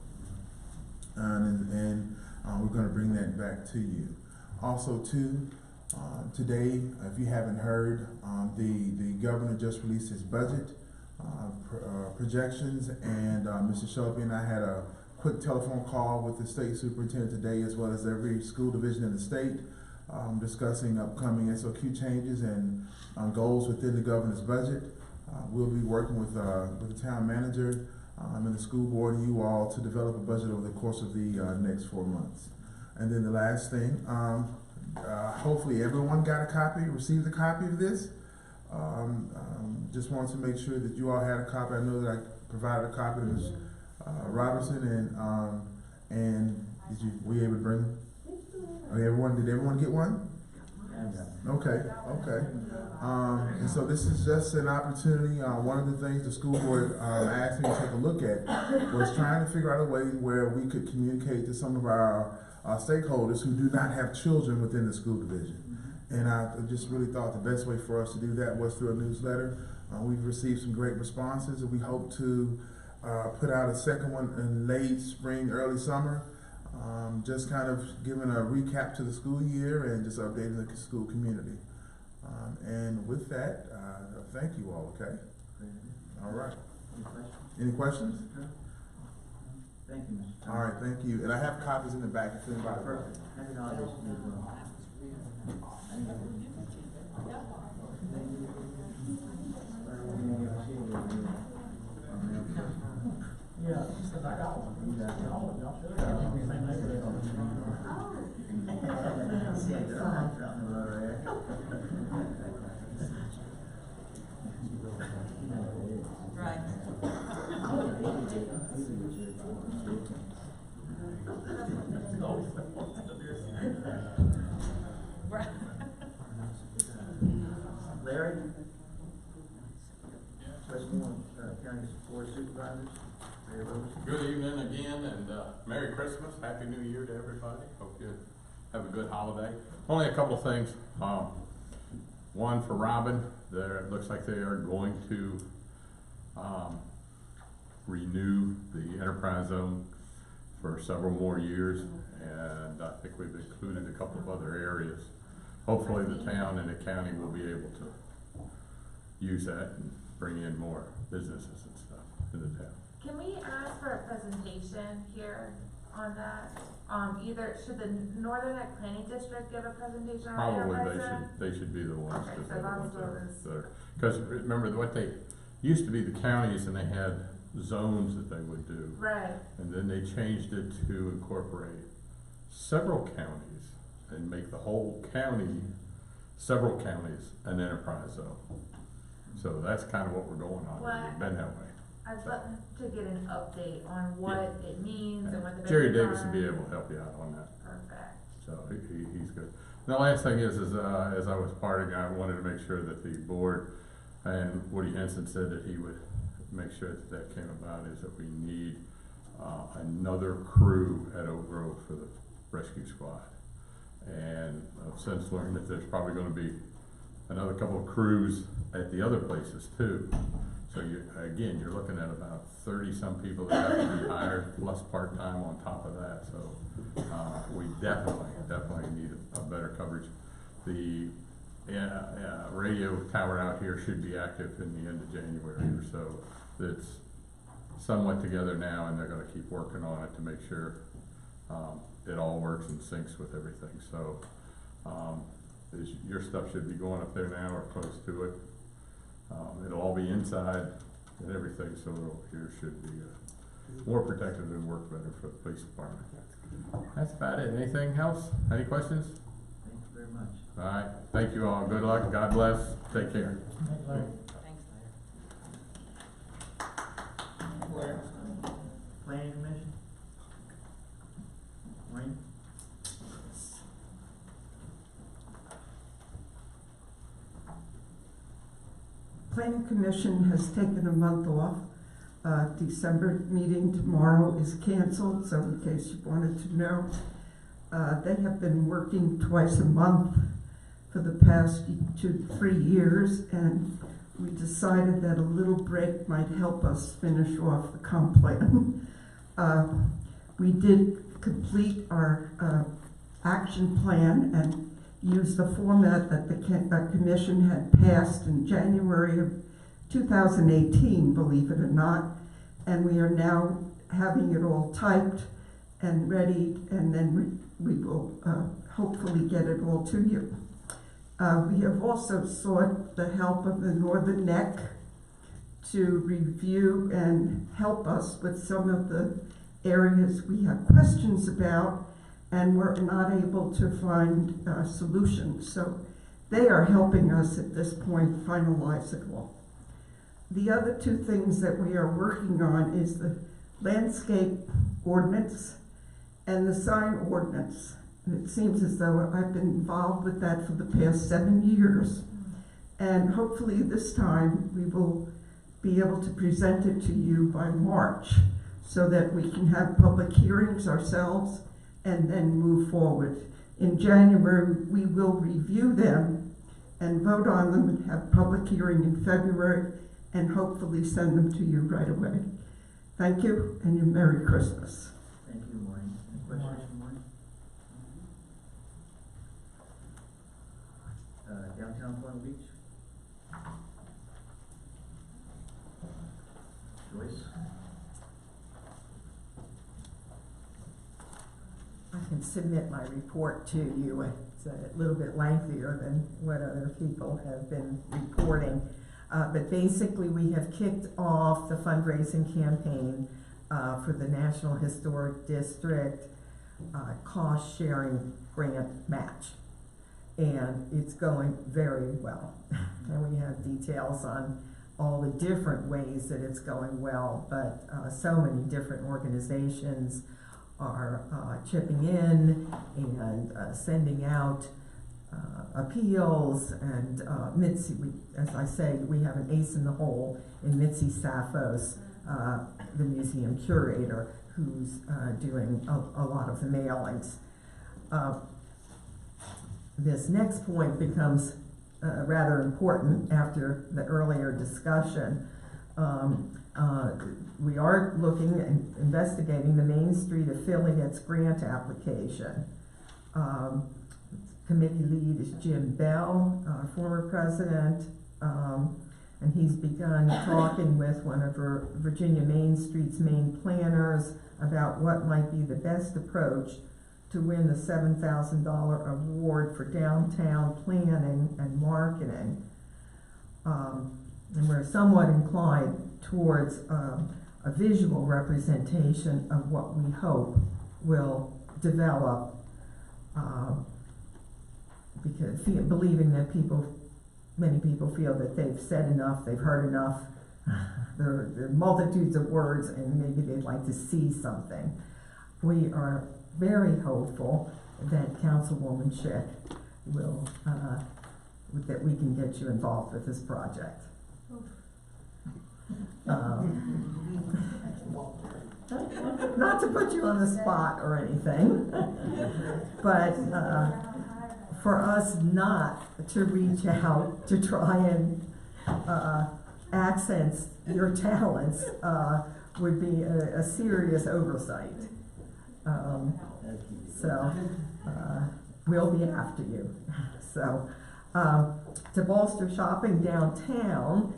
And we're going to bring that back to you. Also, too, today, if you haven't heard, the governor just released his budget projections, and Mr. Shelby and I had a quick telephone call with the state superintendent today, as well as every school division in the state, discussing upcoming SOQ changes and goals within the governor's budget. We'll be working with the town manager and the school board and you all to develop a budget over the course of the next 4 months. And then the last thing, hopefully everyone received a copy of this. Just wanted to make sure that you all had a copy. I know that I provided a copy to Ms. Robertson, and were you able to bring them? Okay, did everyone get one? Okay. And so this is just an opportunity. One of the things the school board asked me to take a look at was trying to figure out a way where we could communicate to some of our stakeholders who do not have children within the school division. And I just really thought the best way for us to do that was through a newsletter. We've received some great responses, and we hope to put out a second one in late spring, early summer. Just kind of giving a recap to the school year and just updating the school community. And with that, thank you all, okay? All right. Any questions? Thank you, Mr. All right, thank you. And I have copies in the back if anybody. Perfect. Happy holidays to you as well. Yeah, she said I got one. Y'all should have. Yeah, they're all out in the road there. Right. Larry? Westmore County Board of Supervisors. Good evening again, and Merry Christmas, Happy New Year to everybody. Hope you have a good holiday. Only a couple of things. One for Robin, it looks like they are going to renew the enterprise zone for several more years, and I think we've included a couple of other areas. Hopefully the town and the county will be able to use that and bring in more businesses and stuff in the town. Can we ask for a presentation here on that? Either should the Northern Neck Planning District give a presentation on Probably enterprise? they should be the ones Okay, that so are the that's ones what that are, because remember what they used to be the counties, and they had zones that they would do. Right. And then they changed it to incorporate several counties and make the whole county, several counties, an enterprise zone. So that's kind of what we're going on. It's been that way. I'd love to get an update on what it means and what the Jerry benefits Davis are. will be able to help you out on that. Perfect. So he's good. And the last thing is as I was parting, I wanted to make sure that the board, and Woody Henson said that he would make sure that that came about, is that we need another crew at Oak Grove for the rescue squad. And I've since learned that there's probably going to be another couple of crews at the other places too. So you're looking at about 30-some people that have to be hired, plus part-time on top of that. So we definitely need a better coverage. The radio tower out here should be active in the end of January or so. It's somewhat together now, and they're gonna keep working on it to make sure, it all works and syncs with everything. So, your stuff should be going up there now or close to it. It'll all be inside and everything, so here should be more protected and work better for the police department. That's about it. Anything else? Any questions? Thank you very much. All right. Thank you all. Good luck. God bless. Take care. Thanks, Larry. Thanks, Larry. Planning Commission? Wayne? Planning Commission has taken a month off. December meeting tomorrow is canceled, so in case you wanted to know. They have been working twice a month for the past 2 to 3 years, and we decided that a little break might help us finish off the comp plan. We did complete our action plan and use the format that the commission had passed in January of 2018, believe it or not, and we are now having it all typed and ready, and then we will hopefully get it all to you. We have also sought the help of the Northern Neck to review and help us with some of the areas we have questions about, and we're not able to find solutions. So they are helping us at this point finalize it all. The other 2 things that we are working on is the landscape ordinance and the sign ordinance. And it seems as though I've been involved with that for the past 7 years. And hopefully this time we will be able to present it to you by March so that we can have public hearings ourselves and then move forward. In January, we will review them and vote on them and have public hearing in February and hopefully send them to you right away. Thank you, and a Merry Christmas. Thank you, Maureen. Any questions for Maureen? Downtown Point Beach? Joyce? I can submit my report to you. It's a little bit lengthier than what other people have been reporting. But basically, we have kicked off the fundraising campaign for the National Historic District cost sharing grant match. And it's going very well. And we have details on all the different ways that it's going well, but so many different organizations are chipping in and sending out appeals, and Mitzi, as I say, we have an ace in the hole in Mitzi Sappho's, the museum curator, who's doing a lot of the mailings. This next point becomes rather important after the earlier discussion. We are looking and investigating the Main Street Affiliates grant application. Committee lead is Jim Bell, our former president, and he's begun talking with one of Virginia Main Street's main planners about what might be the best approach to win the $7,000 award for downtown planning and marketing. And we're somewhat inclined towards a visual representation of what we hope will develop, because believing that many people feel that they've said enough, they've heard enough, there are multitudes of words, and maybe they'd like to see something. We are very hopeful that Councilwoman Schick will, that we can get you involved with this project. Not to put you on the spot or anything, but for us not to reach out to try and accent your talents would be a serious oversight. So we'll be after you. So To bolster shopping downtown,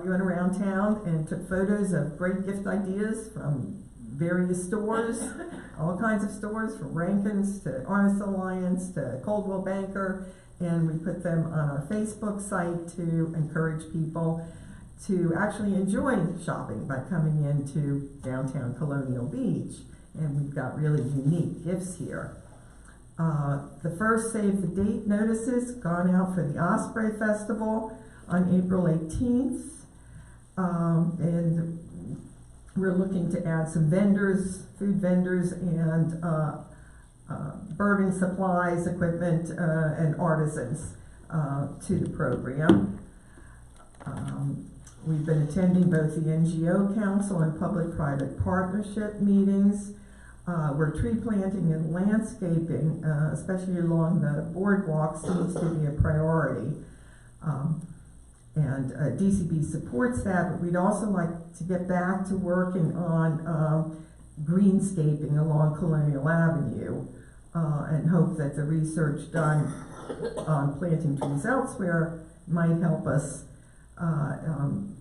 we went around town and took photos of great gift ideas from various stores, all kinds of stores, from Rankin's to Artist Alliance to Coldwell Banker, and we put them on our Facebook site to encourage people to actually enjoy shopping by coming into downtown Colonial Beach. And we've got really unique gifts here. The first save the date notices gone out for the Osprey Festival on April 18th. And we're looking to add some vendors, food vendors, and birding supplies, equipment, and artisans to the program. We've been attending both the NGO Council and public-private partnership meetings. Where tree planting and landscaping, especially along the boardwalk, seems to be a priority. And DCB supports that, but we'd also like to get back to working on greenscaping along Colonial Avenue, and hope that the research done on planting trees elsewhere might help us on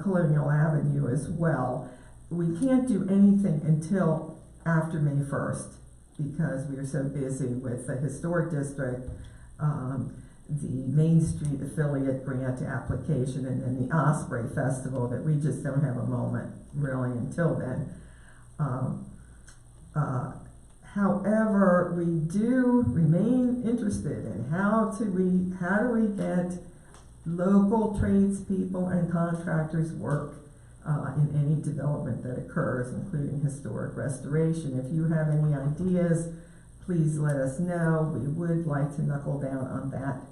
Colonial Avenue as well. We can't do anything until after May 1st because we are so busy with the Historic District, the Main Street Affiliate Grant application, and then the Osprey Festival that we just don't have a moment really until then. However, we do remain interested in how do we get local tradespeople and contractors work in any development that occurs, including historic restoration. If you have any ideas, please let us know. We would like to knuckle down on that.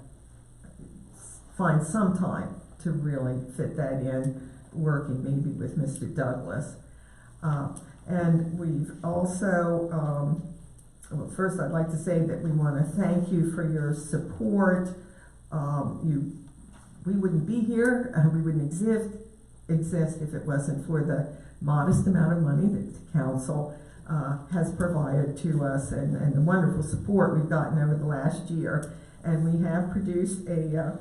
Find some time to really fit that in, working maybe with Mr. Douglas. And we've also, well, first I'd like to say that we want to thank you for your support. We wouldn't be here, we wouldn't exist if it wasn't for the modest amount of money that the council has provided to us, and the wonderful support we've gotten over the last year. And we have produced a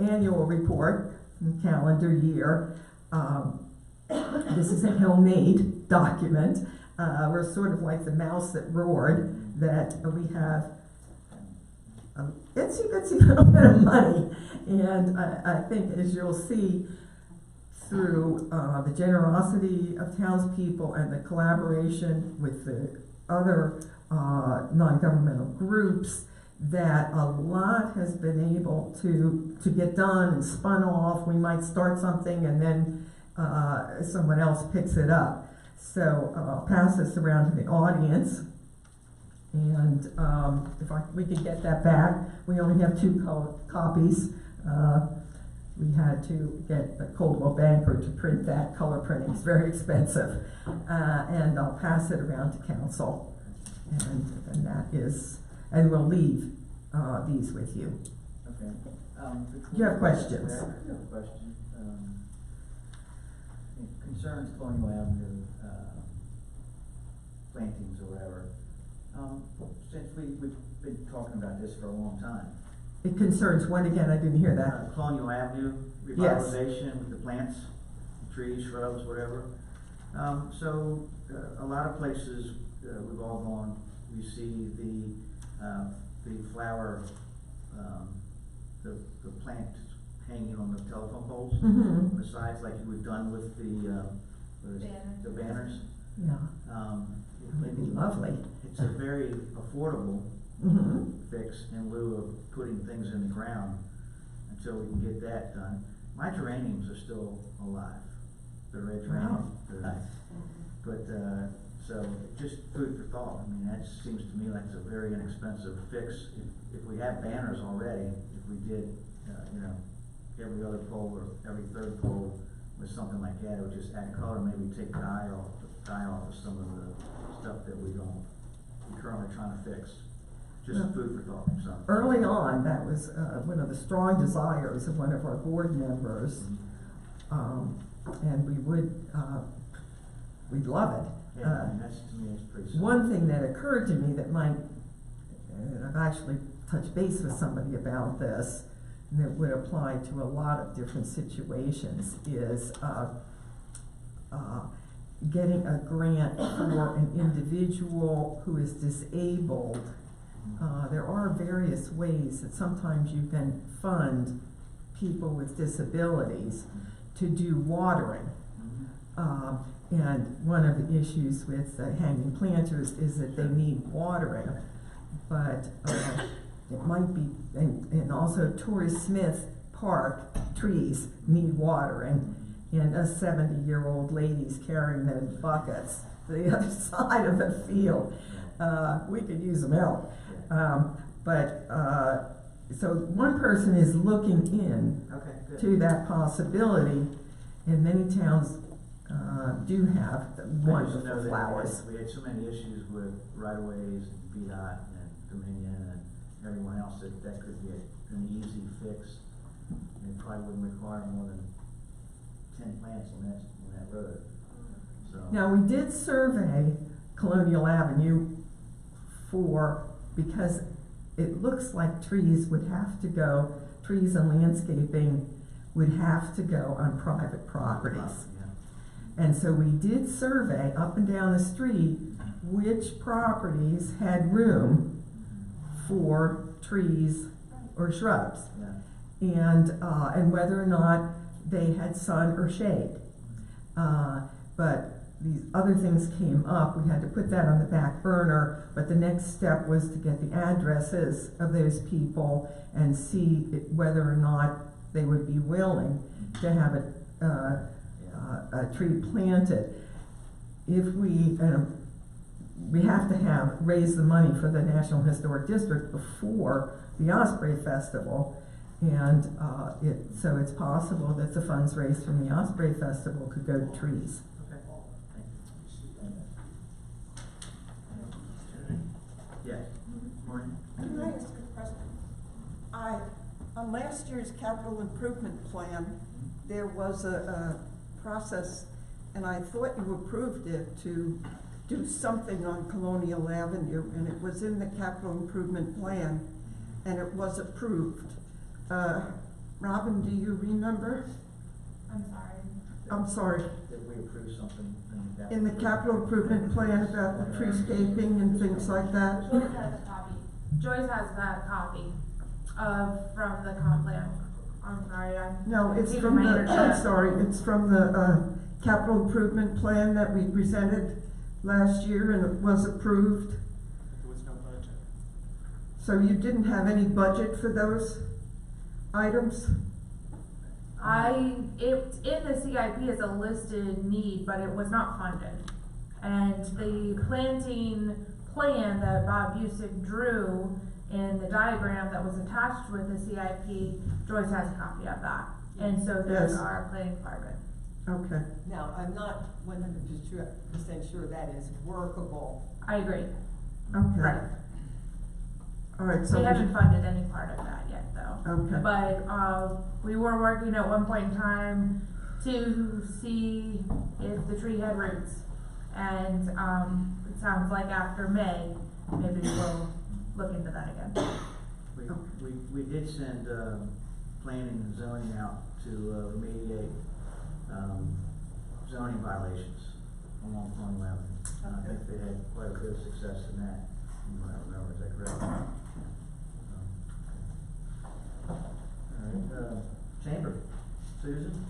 annual report, calendar year. This is a homemade document. We're sort of like the mouse that roared, that we have a itsy little bit of money. And I think, as you'll see, through the generosity of townspeople and the collaboration with the other non-governmental groups, that a lot has been able to get done and spun off. We might start something and then someone else picks it up. So I'll pass this around to the audience. And if we could get that back. We only have 2 copies. We had to get the Coldwell Banker to print that. Color printing is very expensive. And I'll pass it around to council. And that is, and we'll leave these with you. Okay. You have questions? I have a question. Concerns Colonial Avenue plantings or whatever. Since we've been talking about this for a long time. It concerns what again? I didn't hear that. Colonial Avenue revitalization with the plants, trees, shrubs, whatever. So a lot of places we've all gone, we see the flower, the plant hanging on the telephone poles, on the sides, like we've done with the banners. Yeah. It'd be lovely. It's a very affordable fix in lieu of putting things in the ground until we can get that done. My geraniums are still alive. The red geraniums. Wow. But so just food for thought. I mean, that seems to me like it's a very inexpensive fix. If we have banners already, if we did, every other pole or every third pole with something like that, it would just add color, maybe take dye off of some of the stuff that we're currently trying to fix. Just food for thought. So. Early on, that was one of the strong desires of one of our board members, and we'd love it. Yeah, that's, to me, it's pretty simple. One thing that occurred to me that might, I've actually touched base with somebody about this, and that would apply to a lot of different situations, is getting a grant for an individual who is disabled. There are various ways that sometimes you can fund people with disabilities to do watering. And one of the issues with hanging planters is that they need watering. But it might be, and also Torrey Smith Park trees need watering. And us 70-year-old ladies carrying those buckets to the other side of the field, we could use some help. So one person is looking in to that possibility, and many towns do have wonderful flowers. We had so many issues with right-of-ways, VDOT, and Dominion, and everyone else that could be an easy fix. And it probably wouldn't require more than 10 plants on that road. So. Now, we did survey Colonial Avenue because it looks like trees and landscaping would have to go on private properties. And so we did survey up and down the street which properties had room for trees or shrubs, and whether or not they had sun or shade. But these other things came up. We had to put that on the back burner, but the next step was to get the addresses of those people and see whether or not they would be willing to have a tree planted. If we have to raise the money for the National Historic District before the Osprey Festival, and so it's possible that the funds raised from the Osprey Festival could go to trees. Yes. Maureen? Can I ask a question? On last year's capital improvement plan, there was a process, and I thought you approved it to do something on Colonial Avenue, and it was in the capital improvement plan, and it was approved. Robin, do you remember? I'm sorry. Did we approve something In the capital improvement plan about the treescaping and things like that? Joyce has a copy. Joyce has that copy from the comp plan. I'm sorry, it's from the capital improvement plan that we presented last year, and it was approved. There was no budget. So you didn't have any budget for those items? In the CIP is a listed need, but it was not funded. And the planting plan that Bob Busick drew in the diagram that was attached with the CIP, Joyce has a copy of that. And so there's our planning department. Okay. Now, I'm not 100% sure that is workable. I agree. Okay. Right. All right, so we haven't funded any part of that yet, though. Okay. But we were working at one point in time to see if the tree had roots, and it sounds like after May, maybe we'll look into that again. We did send planning and zoning out to remediate zoning violations along Colonial Avenue. I think they had quite a bit of success in that. You might remember, is that correct? All right, Chamber, Susan?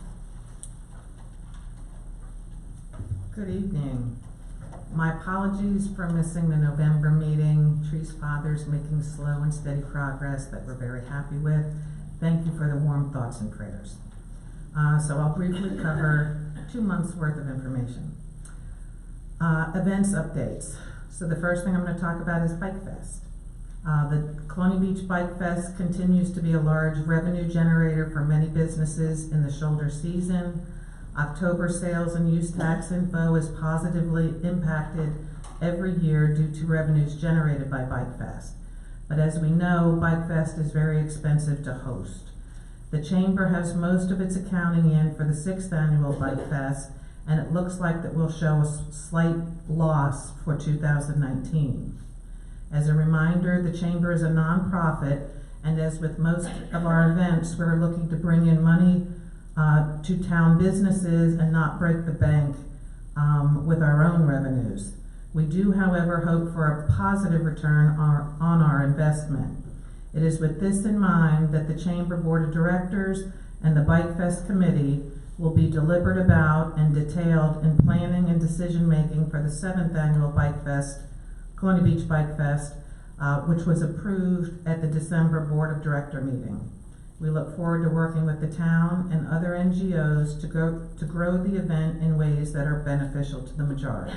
Good evening. My apologies for missing the November meeting. Trees Father's making slow and steady progress that we're very happy with. Thank you for the warm thoughts and prayers. So I'll briefly cover 2 months worth of information. Events updates. So the first thing I'm going to talk about is Bike Fest. The Colonial Beach Bike Fest continues to be a large revenue generator for many businesses in the shoulder season. October sales and use tax info is positively impacted every year due to revenues generated by Bike Fest. But as we know, Bike Fest is very expensive to host. The Chamber has most of its accounting in for the 6th annual Bike Fest, and it looks like that will show a slight loss for 2019. As a reminder, the Chamber is a nonprofit And as with most of our events, we're looking to bring in money to town businesses and not break the bank with our own revenues. We do, however, hope for a positive return on our investment. It is with this in mind that the Chamber Board of Directors and the Bike Fest Committee will be deliberate about and detailed in planning and decision-making for the 7th annual Bike Fest, Colonial Beach Bike Fest, which was approved at the December Board of Director meeting. We look forward to working with the town and other NGOs to grow the event in ways that are beneficial to the majority.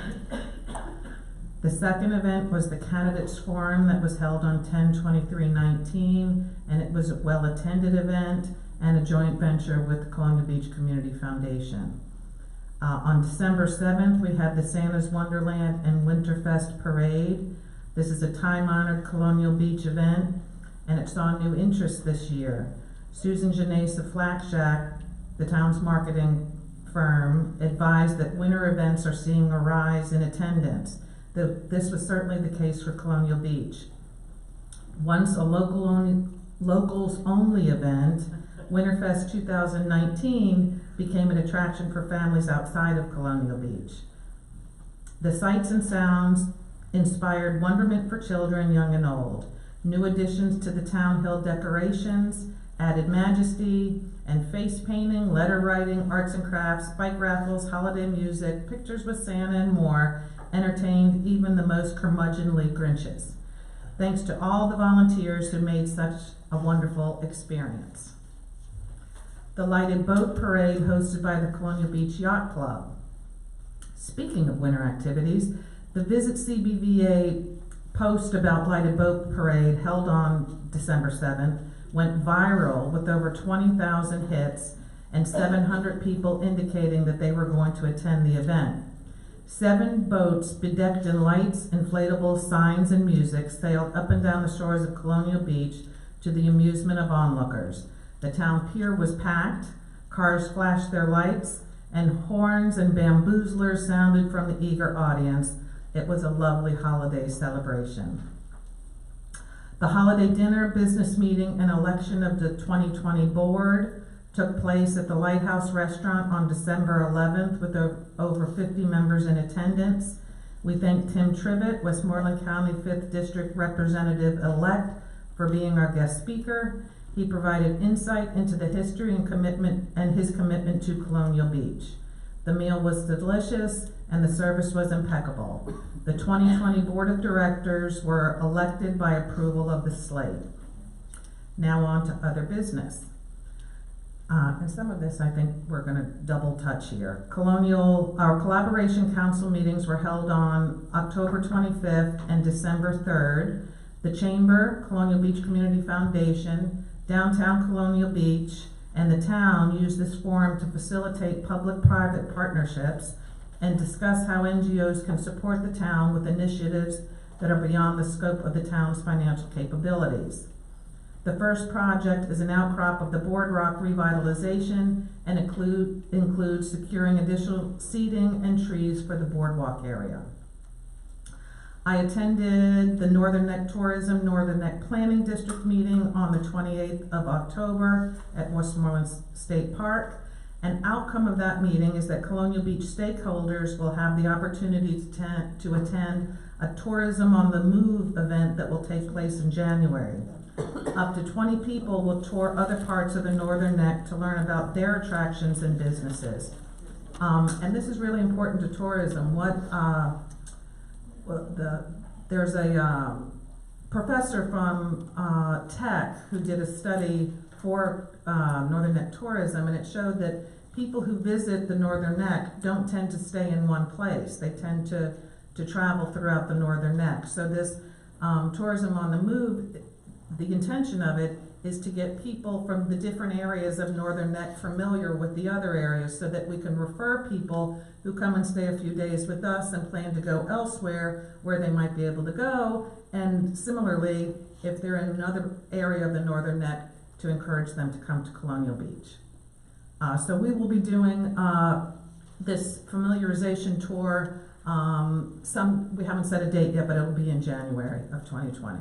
The second event was the Candidates Forum that was held on 10/23/19, and it was a well-attended event and a joint venture with the Colonial Beach Community Foundation. On December 7th, we had the Santa's Wonderland and Winterfest Parade. This is a time-honored Colonial Beach event, and it saw new interest this year. Susan Janese of Flack Shack, the town's marketing firm, advised that winter events are seeing a rise in attendance. This was certainly the case for Colonial Beach. Once a locals-only event, Winterfest 2019 became an attraction for families outside of Colonial Beach. The sights and sounds inspired wonderment for children, young and old. New additions to the town hill decorations added majesty, and face painting, letter writing, arts and crafts, bike raffles, holiday music, pictures with Santa, and more entertained even the most curmudgeonly Grinches. Thanks to all the volunteers who made such a wonderful experience. The lighted boat parade hosted by the Colonial Beach Yacht Club. Speaking of winter activities, the Visit CBVA post about lighted boat parade held on December 7th went viral with over 20,000 hits and 700 people indicating that they were going to attend the event. 7 boats bedecked in lights, inflatable signs, and music sailed up and down the shores of Colonial Beach to the amusement of onlookers. The town pier was packed, cars flashed their lights, and horns and bamboozlers sounded from the eager audience. It was a lovely holiday celebration. The holiday dinner, business meeting, and election of the 2020 board took place at the Lighthouse Restaurant on December 11th with over 50 members in attendance. We thank Tim Trivett, Westmoreland County 5th District Representative-elect, for being our guest speaker. He provided insight into the history and his commitment to Colonial Beach. The meal was delicious and the service was impeccable. The 2020 Board of Directors were elected by approval of the slate. Now on to other business. And some of this I think we're going to double touch here. Our Collaboration Council meetings were held on October 25th and December 3rd. The Chamber, Colonial Beach Community Foundation, Downtown Colonial Beach, and the town used this forum to facilitate public-private partnerships and discuss how NGOs can support the town with initiatives that are beyond the scope of the town's financial capabilities. The first project is an outcrop of the Boardwalk revitalization and includes securing additional seating and trees for the boardwalk area. I attended the Northern Neck Tourism Northern Neck Planning District meeting on the 28th of October at Westmoreland State Park. An outcome of that meeting is that Colonial Beach stakeholders will have the opportunity to attend a Tourism on the Move event that will take place in January. Up to 20 people will tour other parts of the Northern Neck to learn about their attractions and businesses. And this is really important to tourism. There's a professor from Tech who did a study for Northern Neck tourism, and it showed that people who visit the Northern Neck don't tend to stay in one place. They tend to travel throughout the Northern Neck. So this Tourism on the Move, the intention of it is to get people from the different areas of Northern Neck familiar with the other areas so that we can refer people who come and stay a few days with us and plan to go elsewhere where they might be able to go, and similarly, if they're in another area of the Northern Neck, to encourage them to come to Colonial Beach. So we will be doing this familiarization tour. We haven't set a date yet, but it will be in January of 2020.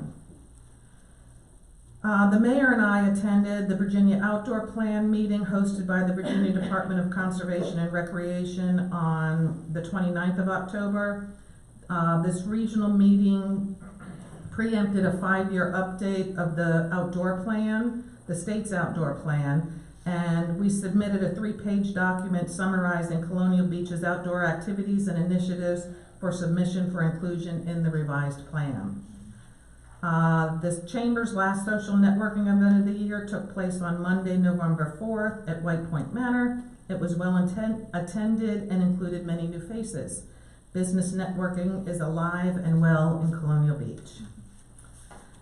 The mayor and I attended the Virginia Outdoor Plan meeting hosted by the Virginia Department of Conservation and Recreation on the 29th of October. This regional meeting preempted a 5-year update of the outdoor plan, the state's outdoor plan, and we submitted a 3-page document summarizing Colonial Beach's outdoor activities and initiatives for submission for inclusion in the revised plan. The Chamber's last social networking event of the year took place on Monday, November 4th at White Point Manor. It was well attended and included many new faces. Business networking is alive and well in Colonial Beach.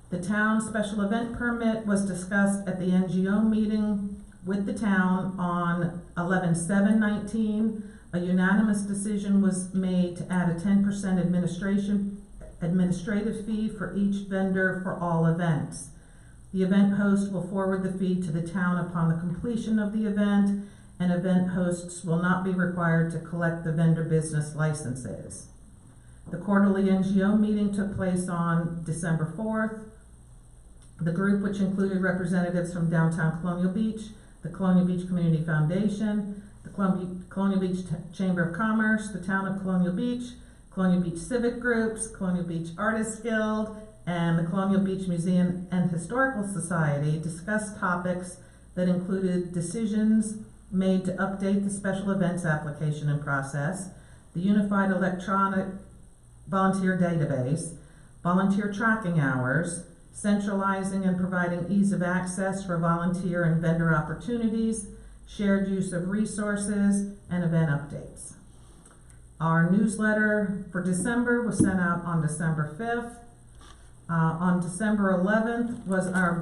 The town special event permit was discussed at the NGO meeting with the town on 11/7/19. A unanimous decision was made to add a 10% administrative fee for each vendor for all events. The event host will forward the fee to the town upon the completion of the event, and event hosts will not be required to collect the vendor business licenses. The quarterly NGO meeting took place on December 4th. The group, which included representatives from downtown Colonial Beach, the Colonial Beach Community Foundation, the Colonial Beach Chamber of Commerce, the Town of Colonial Beach, Colonial Beach Civic Groups, Colonial Beach Artists Guild, and the Colonial Beach Museum and Historical Society, discussed topics that included decisions made to update the special events application and process, the Unified Electronic Volunteer Database, volunteer tracking hours, centralizing and providing ease of access for volunteer and vendor opportunities, shared use of resources, and event updates. Our newsletter for December was sent out on December 5th. On December 11th was our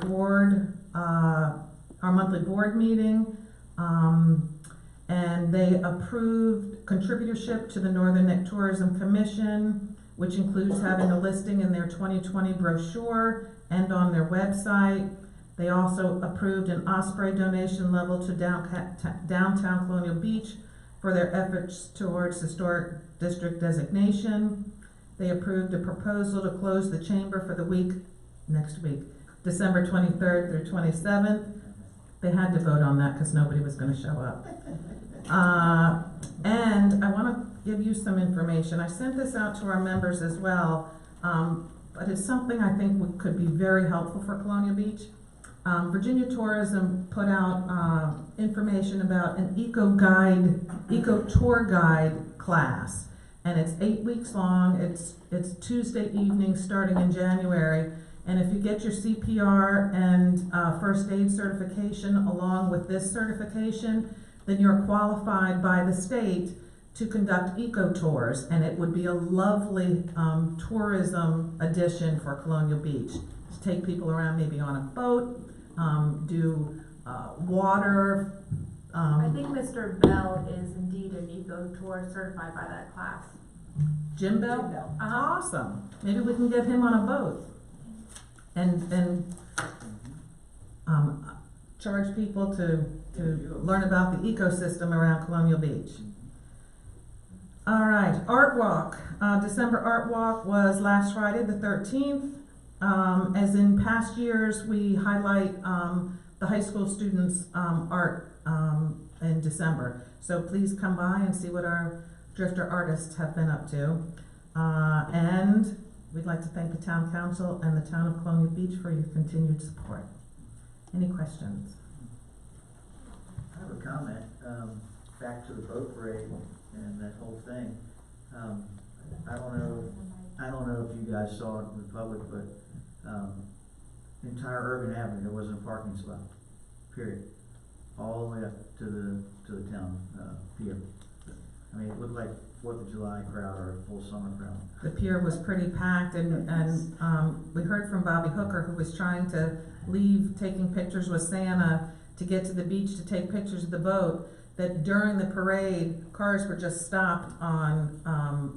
monthly board meeting, and they approved contributorship to the Northern Neck Tourism Commission, which includes having a listing in their 2020 brochure and on their website. They also approved an Osprey donation level to downtown Colonial Beach for their efforts towards historic district designation. They approved a proposal to close the chamber for the next week, December 23rd through 27th. They had to vote on that because nobody was going to show up. And I want to give you some information. I sent this out to our members as well, but it's something I think could be very helpful for Colonial Beach. Virginia Tourism put out information about an eco tour guide class, and it's 8 weeks long. It's Tuesday evening starting in January, and if you get your CPR and first aid certification along with this certification, then you're qualified by the state to conduct eco tours, and it would be a lovely tourism addition for Colonial Beach to take people around, maybe on a boat, do water. I think Mr. Bell is indeed an eco tour certified by that class. Jim Bell? Jim Bell. Awesome. Maybe we can get him on a boat and charge people to learn about the ecosystem around Colonial Beach. All right, Art Walk. December Art Walk was last Friday, the 13th. As in past years, we highlight the high school students' art in December. So please come by and see what our drifter artists have been up to. And we'd like to thank the town council and the town of Colonial Beach for your continued support. Any questions? I have a comment, back to the boat parade and that whole thing. I don't know if you guys saw it in the public, but entire Urban Avenue, there wasn't a parking spot, period. All the way up to the town pier. I mean, it looked like 4th of July crowd or a full summer crowd. The pier was pretty packed, and we heard from Bobby Hooker, who was trying to leave taking pictures with Santa to get to the beach to take pictures of the boat, that during the parade, cars were just stopped on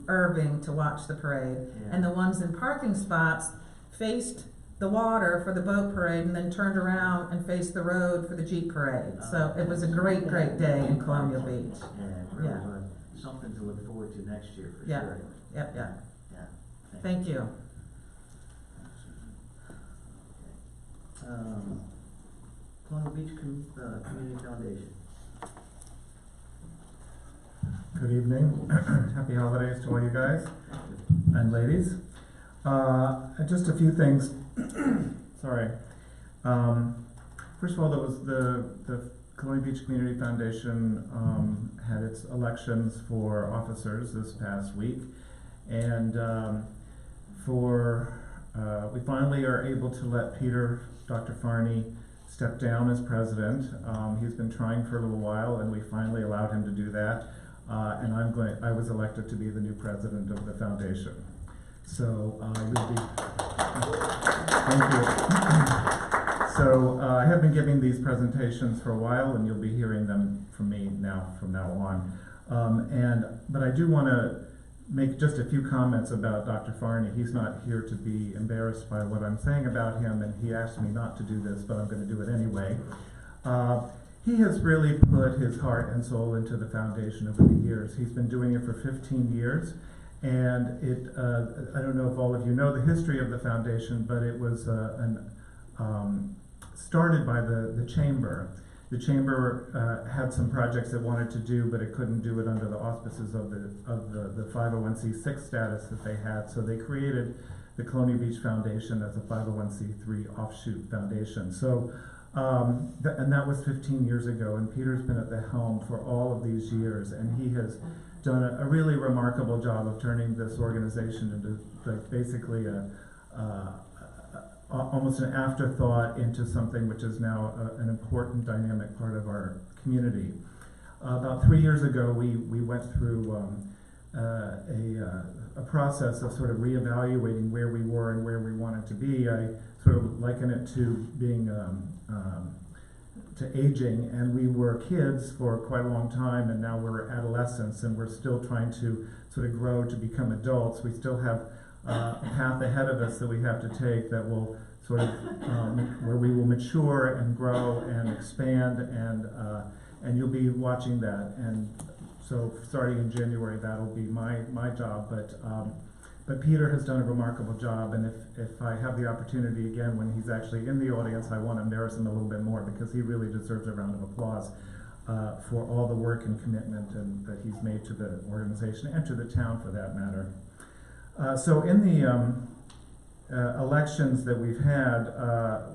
Irving to watch the parade. Yeah. And the ones in parking spots faced the water for the boat parade and then turned around and faced the road for the Jeep parade. So it was a great, great day in Colonial Beach. Yeah, it really was. Something to look forward to next year for sure. Yep. Yeah. Thank you. Beach Community Foundation. Good evening. Happy holidays to all you guys and ladies. Just a few things. Sorry. First of all, there was the Colonial Beach Community Foundation had its elections for officers this past week, and we finally are able to let Dr. Farney, step down as president. He's been trying for a little while, and we finally allowed him to do that. And I was elected to be the new president of the foundation. So you'll be. Thank you. So I have been giving these presentations for a while, and you'll be hearing them from me from now on. But I do want to make just a few comments about Dr. Farney. He's not here to be embarrassed by what I'm saying about him, and he asked me not to do this, but I'm going to do it anyway. He has really put his heart and soul into the foundation over the years. He's been doing it for 15 years, and I don't know if all of you know the history of the foundation, but it was started by the Chamber. The Chamber had some projects it wanted to do, but it couldn't do it under the auspices of the 501c6 status that they had, so they created the Colonial Beach Foundation as a 501c3 offshoot foundation. So. And that was 15 years ago, and Peter's been at the helm for all of these years, and he has done a really remarkable job of turning this organization into basically almost an afterthought into something which is now an important dynamic part of our community. About 3 years ago, we went through a process of sort of reevaluating where we were and where we wanted to be. I sort of liken it to being to aging, and we were kids for quite a long time, and now we're adolescents, and we're still trying to sort of grow to become adults. We still have a path ahead of us that we have to take that will sort of where we will mature and grow and expand, and you'll be watching that. And so starting in January, that'll be my job, but Peter has done a remarkable job, and if I have the opportunity again when he's actually in the audience, I want to embarrass him a little bit more, because he really deserves a round of applause for all the work and commitment that he's made to the organization and to the town for that matter. So in the elections that we've had,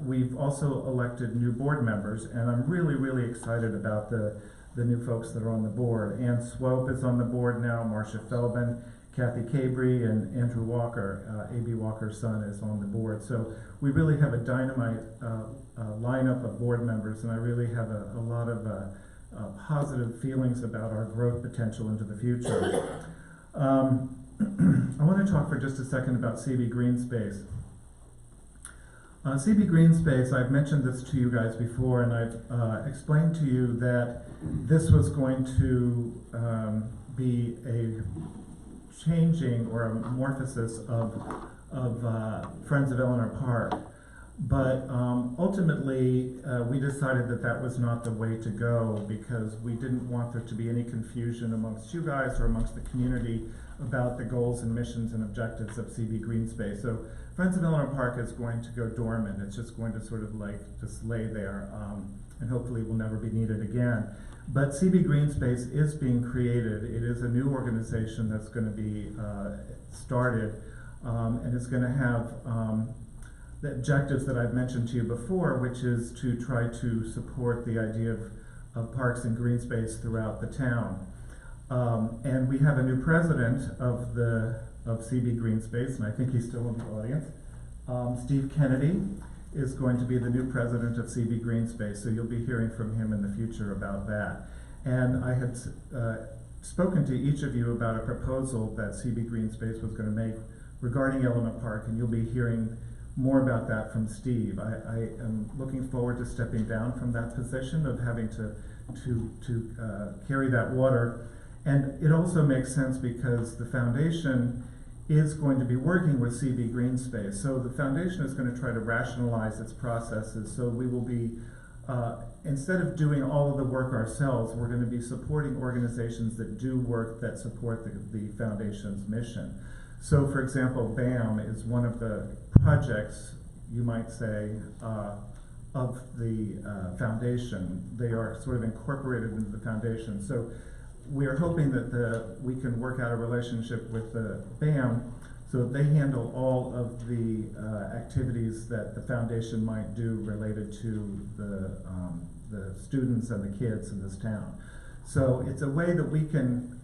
we've also elected new board members, and I'm really, really excited about the new folks that are on the board. Ann Swope is on the board now, Marcia Feldman, Kathy Cabry, and Andrew Walker, A.B. Walker's son, is on the board. So we really have a dynamite lineup of board members, and I really have a lot of positive feelings about our growth potential into the future. I want to talk for just a second about CB Green Space. CB Green Space, I've mentioned this to you guys before, and I've explained to you that this was going to be a changing or a morphosis of Friends of Eleanor Park. But ultimately, we decided that was not the way to go, because we didn't want there to be any confusion amongst you guys or amongst the community about the goals and missions and objectives of CB Green Space. So Friends of Eleanor Park is going to go dormant. It's just going to sort of just lay there, and hopefully will never be needed again. But CB Green Space is being created. It is a new organization that's going to be started, and it's going to have the objectives that I've mentioned to you before, which is to try to support the idea of parks and green space throughout the town. And we have a new president of CB Green Space, and I think he's still in the audience. Steve Kennedy is going to be the new president of CB Green Space, so you'll be hearing from him in the future about that. And I had spoken to each of you about a proposal that CB Green Space was going to make regarding Eleanor Park, and you'll be hearing more about that from Steve. I am looking forward to stepping down from that position of having to carry that water. And it also makes sense because the foundation is going to be working with CB Green Space. So the foundation is going to try to rationalize its processes. So we will be, instead of doing all of the work ourselves, we're going to be supporting organizations that do work that support the foundation's mission. So for example, BAM is one of the projects, you might say, of the foundation. They are sort of incorporated into the foundation. So we are hoping that we can work out a relationship with the BAM so that they handle all of the activities that the foundation might do related to the students and the kids in this town. So it's a way that we can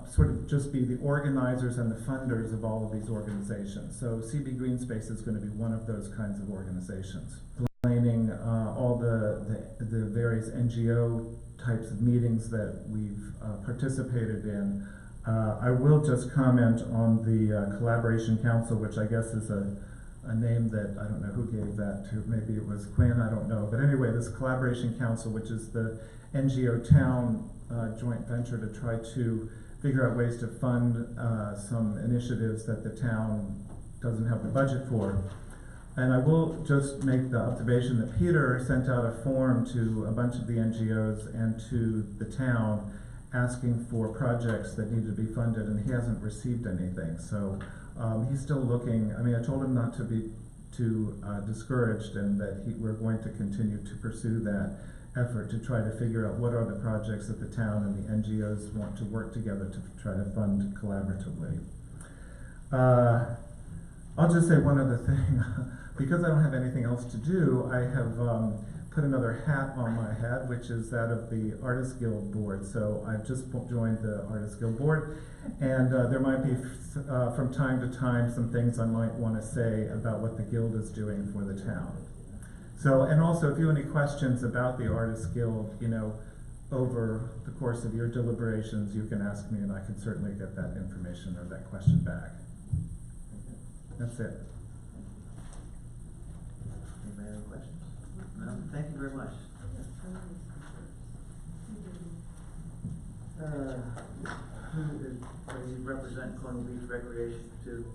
sort of just be the organizers and the funders of all of these organizations. So CB Green Space is going to be one of those kinds of organizations. Explaining all the various NGO types of meetings that we've participated in. I will just comment on the Collaboration Council, which I guess is a name that I don't know who gave that to. Maybe it was Quinn, I don't know. But anyway, this Collaboration Council, which is the NGO town joint venture to try to figure out ways to fund some initiatives that the town doesn't have the budget for. And I will just make the observation that Peter sent out a form to a bunch of the NGOs and to the town asking for projects that needed to be funded, and he hasn't received anything. So he's still looking. I mean, I told him not to be too discouraged, and that we're going to continue to pursue that effort to try to figure out what are the projects that the town and the NGOs want to work together to try to fund collaboratively. I'll just say one other thing. Because I don't have anything else to do, I have put another hat on my head, which is that of the Artists Guild Board. So I've just joined the Artists Guild Board, and there might be, from time to time, some things I might want to say about what the Guild is doing for the town. So, and also, if you have any questions about the Artists Guild, you know, over the course of your deliberations, you can ask me, and I can certainly get that information or that question back. That's it. Anybody have questions? No? Thank you very much. Does he represent Colonial Beach Recreation too?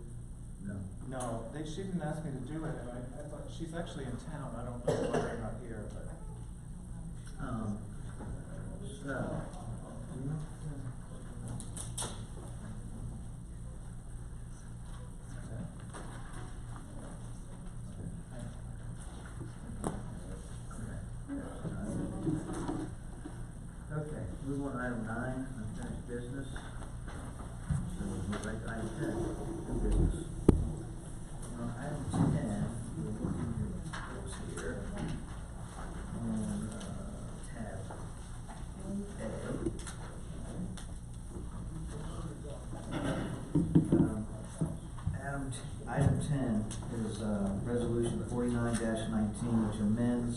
No. No, she didn't ask me to do it, and I thought she's actually in town. I don't know why they're not here, but. Okay, move on to item 9, unfinished business. So we'll move right to item 10, new business. On item 10, we're looking at books here on tab A. Item 10 is resolution 49-19, which amends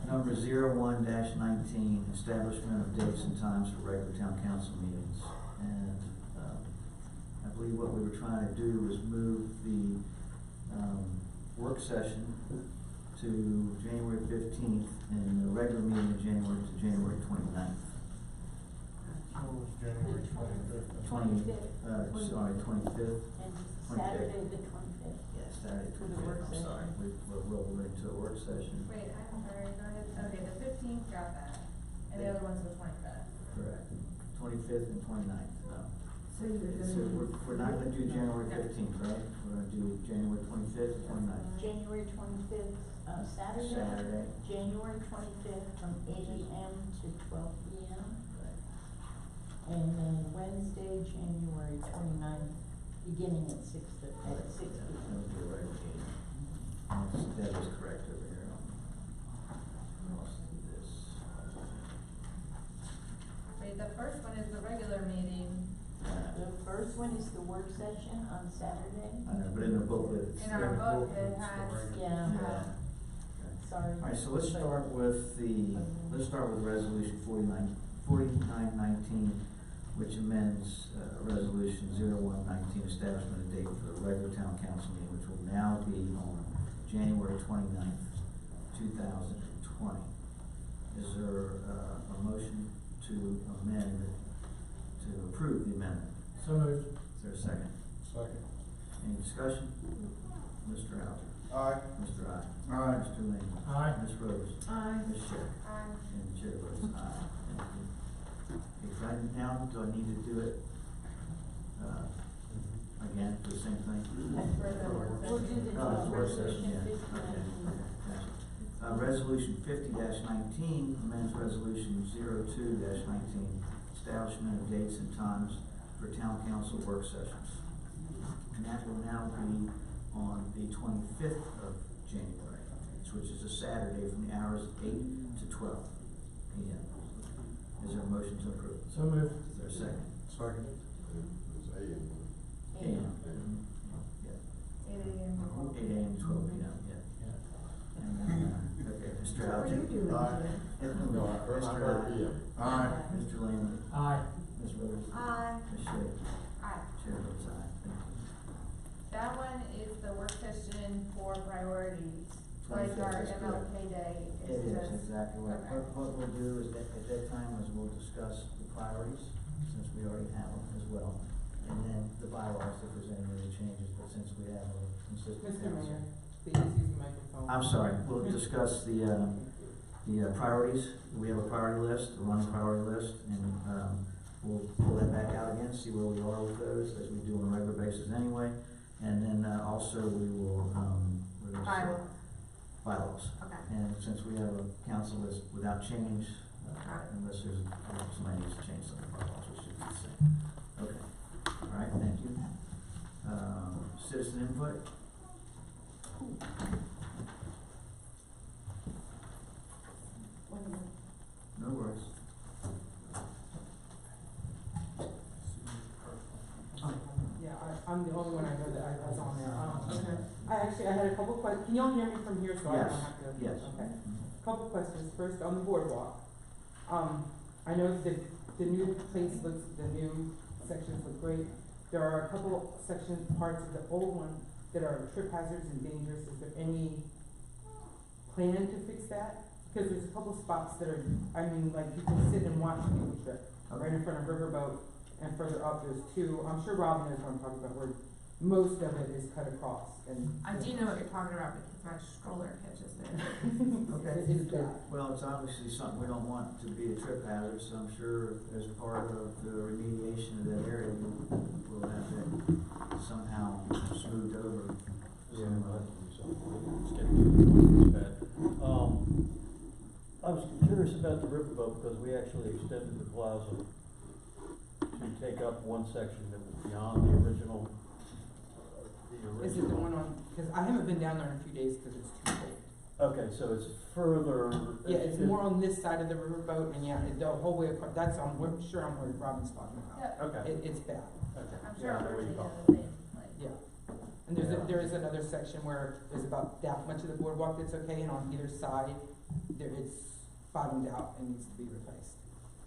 number 01-19, establishment of dates and times for regular town council meetings. And I believe what we were trying to do was move the work session to January 15th and the regular meeting in January to January 29th. January 25th. 25th. And Saturday the 25th. Yeah, Saturday For the 25th, work I'm session. sorry. We'll roll into a work session. Wait, I'm sorry, go ahead. Okay, the 15th got that, and the other one's the 25th. Correct. 25th and 29th, no. So you're So we're not gonna do January 15th, right? We're gonna do January 25th and 29th. January 25th, Saturday. Saturday. January 25th from 8 a.m. to 12 p.m. Right. And then Wednesday, January 29th, beginning at 6 p.m. That'll be a regular meeting. That is correct over here. I'll see this. Wait, the first one is the regular meeting. The first one is the work session on Saturday. I know, but in the booklet, it's. In our book, it has. Yeah. Yeah. Sorry. All right, so let's start with resolution 4919, which amends resolution 0119, establishment of date for the regular town council meeting, which will now be on January 29th, 2020. Is there a motion to amend, to approve the amendment? So moved. Is there a second? Second. Any discussion? Mr. Alger? Aye. Mr. I. Aye. Mr. Lane? Aye. Ms. Rose? Aye. Ms. Schick? Aye. And the chair votes aye. Thank you. Okay, so now, do I need to do it, again, for the same thing? We'll do the Oh, it's work session, resolution yeah. 59. Okay, gotcha. Resolution 50-19 amends Resolution 02-19, establishment of dates and times for town council work sessions. And that will now be on the 25th of January, which is a Saturday from the hours of 8 to 12 p.m. Is there a motion to approve? So moved. Is there a second? Second. AM. Yeah. 8 a.m. 8 a.m. to 12 p.m. Yeah. And, okay, Mr. What are you Alger. doing Aye. today? Mr. Aye. Mr. Lambert. Aye. Ms. Rose. Aye. Ms. Shea. Aye. Chair votes aye. Thank you. That one is the work session for priorities, like our MLK Day. It is, just- exactly right. Okay. What we'll do is that at that time is we'll discuss the priorities, since we already have them as well. And then the bylaws, if there's any other changes, but since we have a consistent. Mr. council. Mayor, please use the microphone. I'm sorry, we'll discuss the priorities. We have a priority list, a running priority list, and, we'll pull that back out again, see where we are with those, as we do on a regular basis anyway. And then, also we will, what is it? Bylaws. Bylaws. Okay. And since we have a council list without change, Got it. unless there's, somebody needs to change something, bylaws, it should be the same. Okay, all right, thank you. Citizen input? No worries. Yeah, I'm the only one I know that I was on there. Okay. I had a couple questions. Can y'all hear me from here so I don't have to? Yes. Okay. Couple questions. First, on the boardwalk. I know that the new place looks, the new sections look great. There are a couple section parts of the old one that are trip hazards and dangerous. Is there any plan to fix that? Because there's a couple spots that are, I mean, like you can sit and watch people trip. Right in front of Riverboat and further up there's two, I'm sure Robin knows what I'm talking about, where most of it is cut across and. I do know what you're talking about because my stroller catches there. Okay. It is bad. Well, it's obviously something we don't want to be a trip hazard, so I'm sure as part of the remediation of that area, we'll have that somehow smoothed over. Yeah, it's getting bad. I was curious about the riverboat because we actually extended the plaza to take up one section that was beyond the original. Is it the one on, because I haven't been down there in a few days because it's too cold. Okay, so it's further. Yeah, it's more on this side of the riverboat and yeah, the whole way across, that's on, we're sure I'm where Robin's talking about. Yeah. Okay. It's bad. Okay. I'm sure Yeah, I'm there we working go. on the same, like. Yeah. And there is another section where there's about that much of the boardwalk that's okay, and on either side, it's bottomed out and needs to be replaced.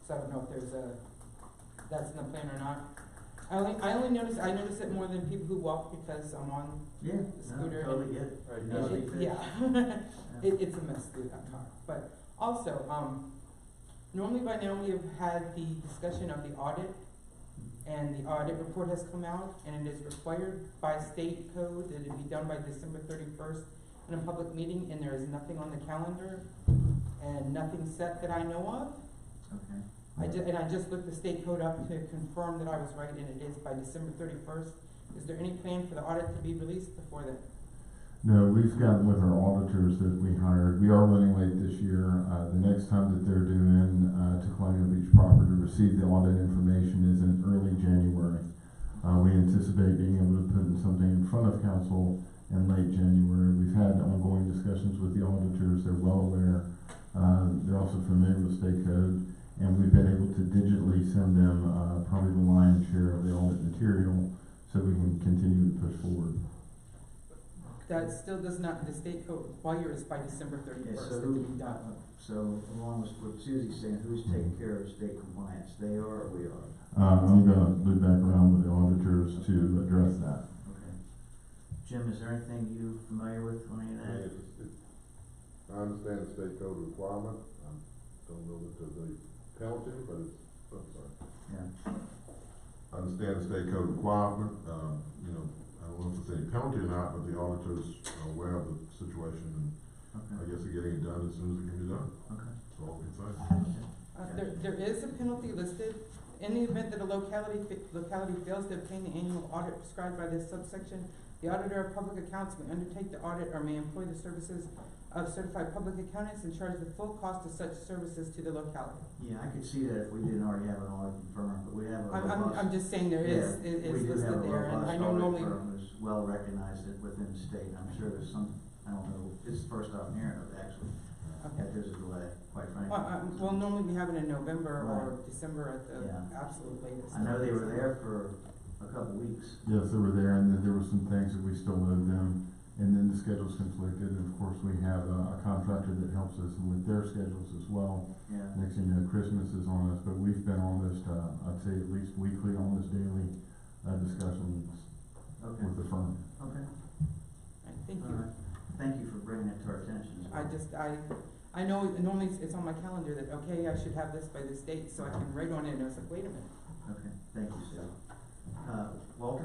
So I don't know if that's in the plan or not. I notice it more than people who walk because I'm on Yeah, the scooter. no, totally get it. Right, No, now, Yeah, it's a mess through that car. But also, normally by now we have had the discussion of the audit, and the audit report has come out, and it is required by state code that it be done by December 31st in a public meeting, and there is nothing on the calendar, and nothing set that I know of. Okay. I just looked the state code up to confirm that I was right, and it is by December 31st. Is there any plan for the audit to be released before then? No, we've gotten with our auditors that we hired. We are running late this year. The next time that they're due in to Colonial Beach proper to receive the audit information is in early January. We anticipate being able to put something in front of council in late January. We've had ongoing discussions with the auditors. They're well aware. They're also familiar with state code, and we've been able to digitally send them probably the lion's share of the audit material so we can continue to push forward. That still does not, the state code requires by December 31st so that it be done. So along with what Susie's saying, who's taking care of state compliance? They are or we are? I'm gonna loop back around with the auditors to address that. Okay. Jim, is there anything you familiar with on any of that? I understand the state code requirement. I don't know that there's a penalty, but it's, I'm sorry. Yeah. I understand the state code requirement. I don't know if there's any penalty or not, but the auditors are aware of the situation, and Okay. I guess they're getting it done as soon as it can be done. Okay. That's all we can say. There is a penalty listed. In the event that a locality fails to obtain the annual audit prescribed by this subsection, The auditor of public accounts may undertake the audit or may employ the services of certified public accountants and charge the full cost of such services to the locality. Yeah, I could see that if we didn't already have an audit firm, but we have a robust. I'm just saying there is, Yeah, it is we do listed have a there, and I robust know audit normally. firm who's well recognized within the state. I'm sure there's some, I don't know, this is the first I'm hearing of it actually. Okay. That there's a delay, quite frankly. Well, normally we have it in November or Right. December at the Yeah. absolute latest. I know they were there for a couple weeks. Yes, they were there, and then there were some things that we still owed them, and then the schedules conflicted, and of course, we have a contractor that helps us with their schedules as well. Yeah. Next thing you know, Christmas is on us, but we've been almost, I'd say at least weekly, almost daily, discussions Okay. with the firm. Okay. Thank All you. right. Thank you for bringing it to our attention as well. I know normally it's on my calendar that, okay, I should have this by this date, so I can write on it, and I was like, wait a minute. Okay, thank you, Sue. Walter?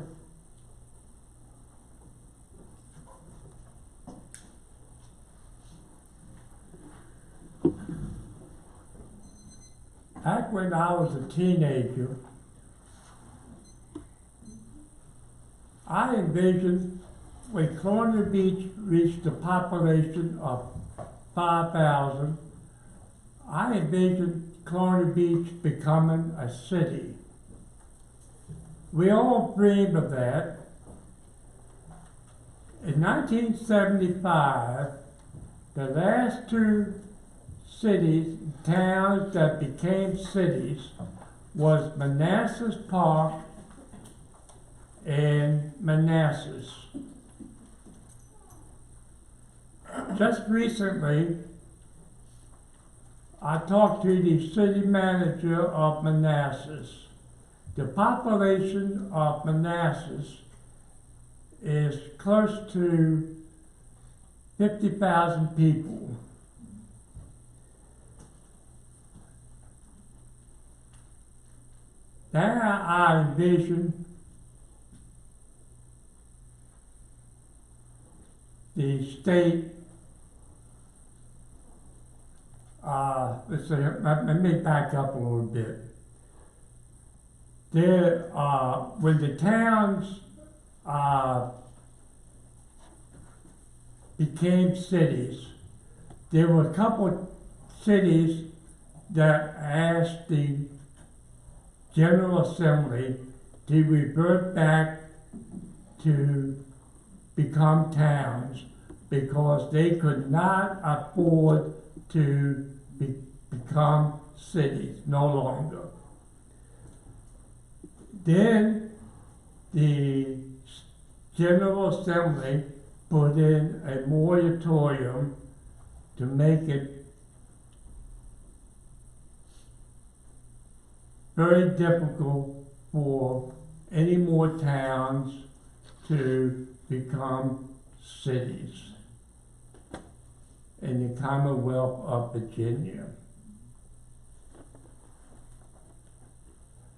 Back when I was a teenager, I envisioned when Colonial Beach reached a population of 5,000, I envisioned Colonial Beach becoming a city. We all dream of that. In 1975, the last two cities, towns that became cities was Manassas Park and Manassas. Just recently, I talked to the city manager of Manassas. The population of Manassas is close to 50,000 people. There I envision the state, let's see, let me back up a little bit. There, when the towns became cities, there were a couple cities that asked the General Assembly to revert back to become towns because they could not afford to become cities no longer. Then the General Assembly put in a moratorium to make it very difficult for any more towns to become cities in the Commonwealth of Virginia.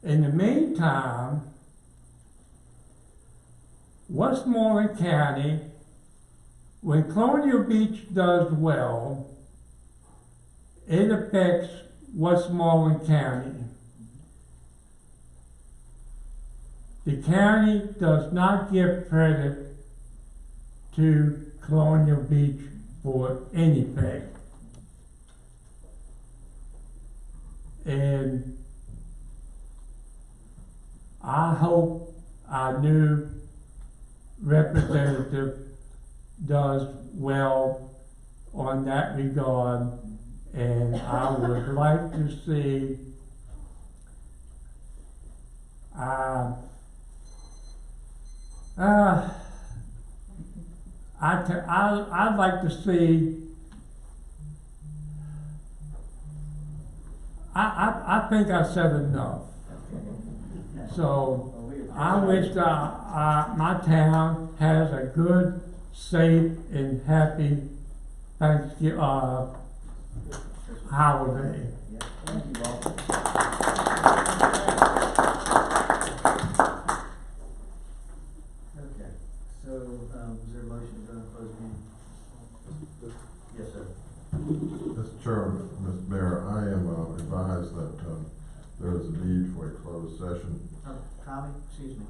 In the meantime, Westmoreland County, when Colonial Beach does well, it affects Westmoreland County. The county does not give credit to Colonial Beach for anything. And I hope our new representative does well on that regard, and I would like to see I'd like to see. I think I said enough. So I wish my town has a good, safe, and happy Thanksgiving holiday. Thank you, Walter. Okay, so, was there a motion to go to closed meeting? Yes, sir. Mr. Chairman, Mr. Mayor, I am advised that there is a need for a closed session. Tommy, excuse me.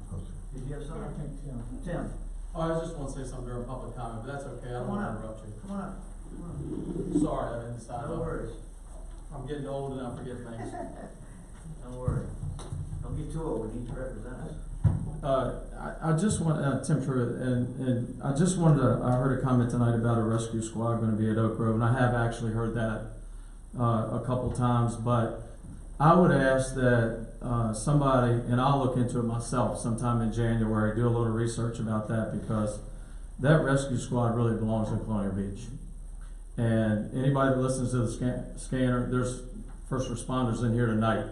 Did you have something? I think, Tim? Oh, I just want to say something during public comment, but that's okay, I don't Come on want up. to interrupt you. Come on. Sorry, I didn't decide. No worries. I'm getting old and I forget things. Don't worry. Don't get too old, we need to represent us. I just want, Tim Truitt, and I just wanted to, I heard a comment tonight about a rescue squad going to be at Oak Grove, and I have actually heard that a couple times, but I would ask that somebody, and I'll look into it myself sometime in January, do a little research about that, because that rescue squad really belongs in Colonial Beach. And anybody that listens to the scanner, there's first responders in here tonight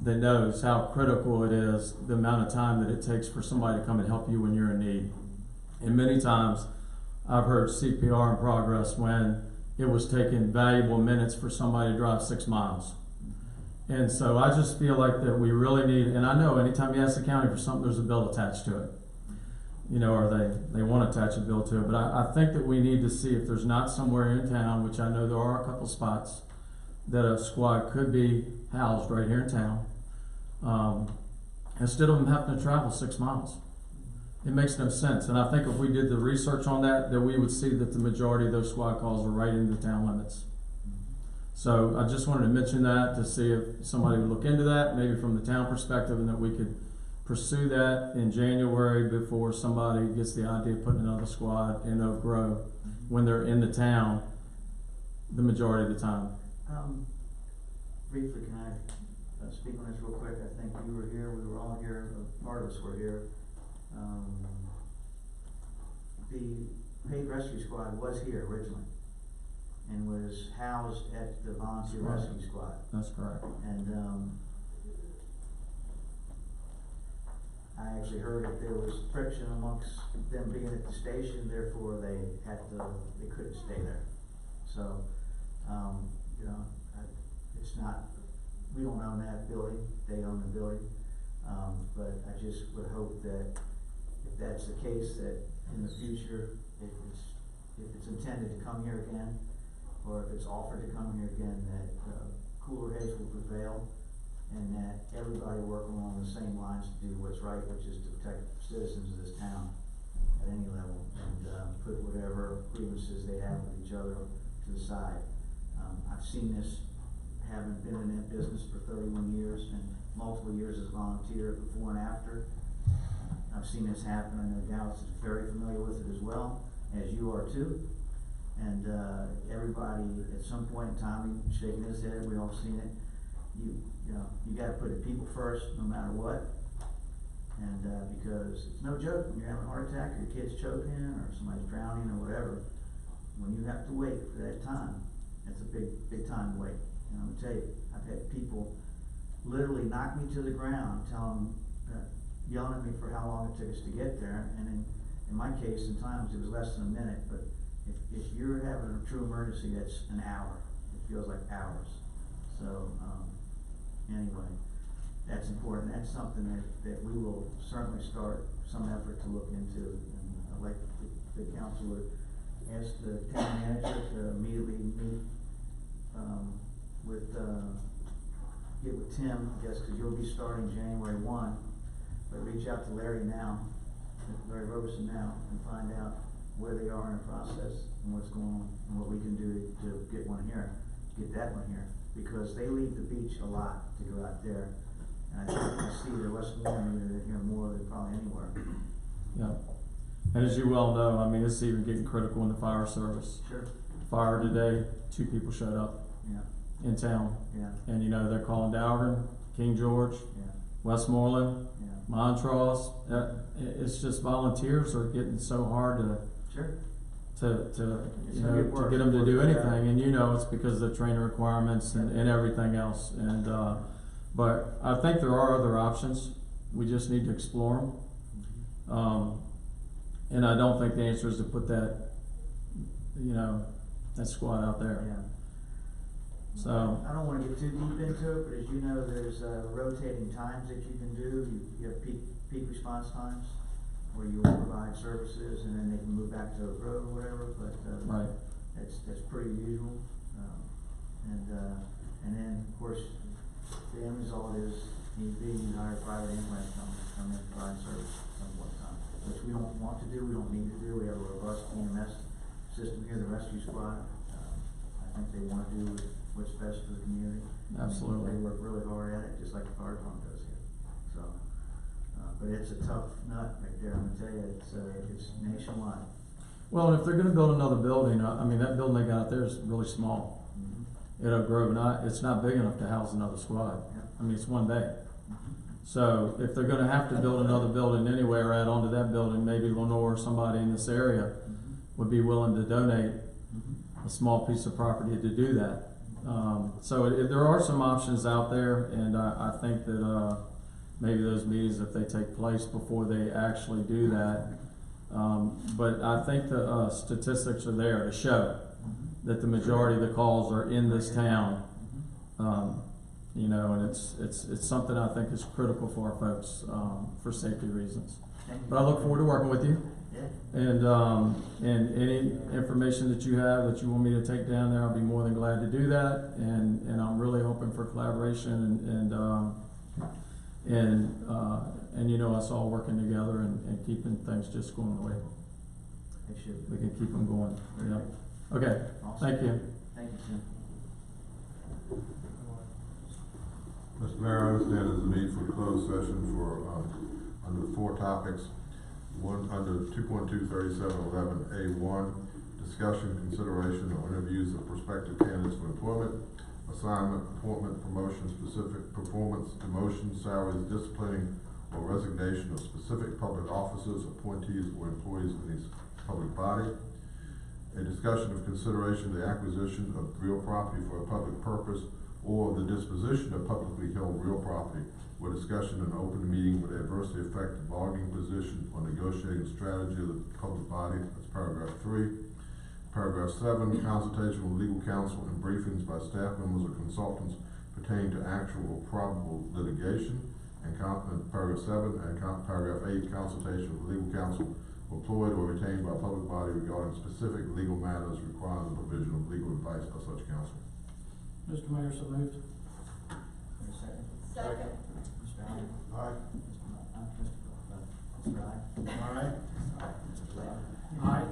that knows how critical it is, the amount of time that it takes for somebody to come and help you when you're in need. And many times I've heard CPR in progress when it was taking valuable minutes for somebody to drive 6 miles. And so I just feel like that we really need, and I know anytime you ask the county for something, there's a bill attached to it. You know, or they want to attach a bill to it. But I think that we need to see if there's not somewhere in town, which I know there are a couple spots, that a squad could be housed right here in town, instead of them having to travel 6 miles. It makes no sense. And I think if we did the research on that, that we would see that the majority of those squad calls are right in the town limits. So I just wanted to mention that to see if somebody would look into that, maybe from the town perspective, and that we could pursue that in January before somebody gets the idea of putting another squad in Oak Grove when they're in the town the majority of the time. Briefly, can I speak on this real quick? I think you were here, we were all here, part of us were here. The paid rescue squad was here originally and was housed at the volunteer rescue squad. That's correct. And I actually heard that there was friction amongst them being at the station, therefore they couldn't stay there. So, you know, it's not, we don't own that building, they own the building. But I just would hope that if that's the case, that in the future, if it's intended to come here again, or if it's offered to come here again, that cooler heads will prevail, and that everybody work along the same lines to do what's right, which is to protect citizens of this town at any level, and put whatever grievances they have with each other to the side. I've seen this, having been in that business for 31 years and multiple years as a volunteer before and after. I've seen this happen. I know Dallas is very familiar with it as well, as you are too. And everybody at some point in time, shaking his head, we all seen it. You know, you got to put the people first, no matter what. And because it's no joke when you're having a heart attack, or your kid's choking, or somebody's drowning, or whatever. When you have to wait for that time, it's a big time to wait. And I'm gonna tell you, I've had people literally knock me to the ground, yelling at me for how long it took us to get there. And in my case, in times it was less than a minute. But if you're having a true emergency, that's an hour. It feels like hours. So anyway, that's important. That's something that we will certainly start some effort to look into. And I'd like the council would ask the town manager to immediately meet get with Tim, I guess, because you'll be starting January 1. But reach out to Larry now, Larry Roberson now, and find out where they are in the process and what's going on and what we can do to get that one here. Because they leave the beach a lot to go out there. And I see they're Westmoreland in here more than probably anywhere. Yeah. And as you well know, I mean, it's even getting critical in the fire service. Sure. Fire today, 2 people showed up in town. Yeah. And you know, they're calling Dalgern, King George, Westmoreland, Montrose. It's just volunteers are getting so hard to get them to do anything. And you know, it's because of the training requirements and everything else. And but I think there are other options. We just need to explore them. And I don't think the answer is to put that squad out there. Yeah. So I don't want to get too deep into it, but as you know, there's rotating times that you can do. You have peak response times where you will provide services, and then they can move back to the road or whatever. But right, that's pretty usual. And then of course the end result is need be you hire private ambulance companies to come in and provide service at some point in time. which we don't want to do, we don't need to do. We have a robust EMS system here, the rescue squad. I think they want to do what's best for the community. Absolutely. They work really hard at it, just like the fire department does here. So, but it's a tough nut right there, I'm gonna tell you, it's nationwide. Well, and if they're gonna build another building, I mean, that building they got out there is really small. At Oak Grove, it's not big enough to house another squad. I mean, it's one bay. So if they're gonna have to build another building anywhere, add onto that building, maybe Lenore or somebody in this area would be willing to donate a small piece of property to do that. So there are some options out there, and I think that maybe those meetings, if they take place before they actually do that. But I think the statistics are there to show that the majority of the calls are in this town. You know, and it's something I think is critical for our folks, for safety reasons. But I look forward to working with you. And any information that you have that you want me to take down there, I'll be more than glad to do that. And I'm really hoping for collaboration and you know, us all working together and keeping things just going the way we can keep them going. Yeah. Okay. Awesome. Thank you. Thank you, Tim. Mr. Mayor, I understand there's a need for a closed session for, under 4 topics. One, under 2.23711A1, discussion, consideration, or interviews of prospective candidates for employment, assignment, appointment, promotion, specific performance, demotion, salaries, disciplining, or resignation of specific public officers, appointees, or employees of this public body. A discussion of consideration of the acquisition of real property for a public purpose or the disposition of publicly held real property, where discussion in an open meeting would adversely affect the bargaining position or negotiating strategy of the public body. That's paragraph 3. Paragraph 7, consultation with legal counsel and briefings by staff members or consultants pertaining to actual or probable litigation. And paragraph 7 and paragraph 8, consultation with legal counsel employed or retained by a public body regarding specific legal matters requiring the provision of legal advice by such counsel. Mr. Mayor, so moved. Second. Second. Mr. Allen? Aye. Mr. Allen? Aye. Mr. Blair? Aye.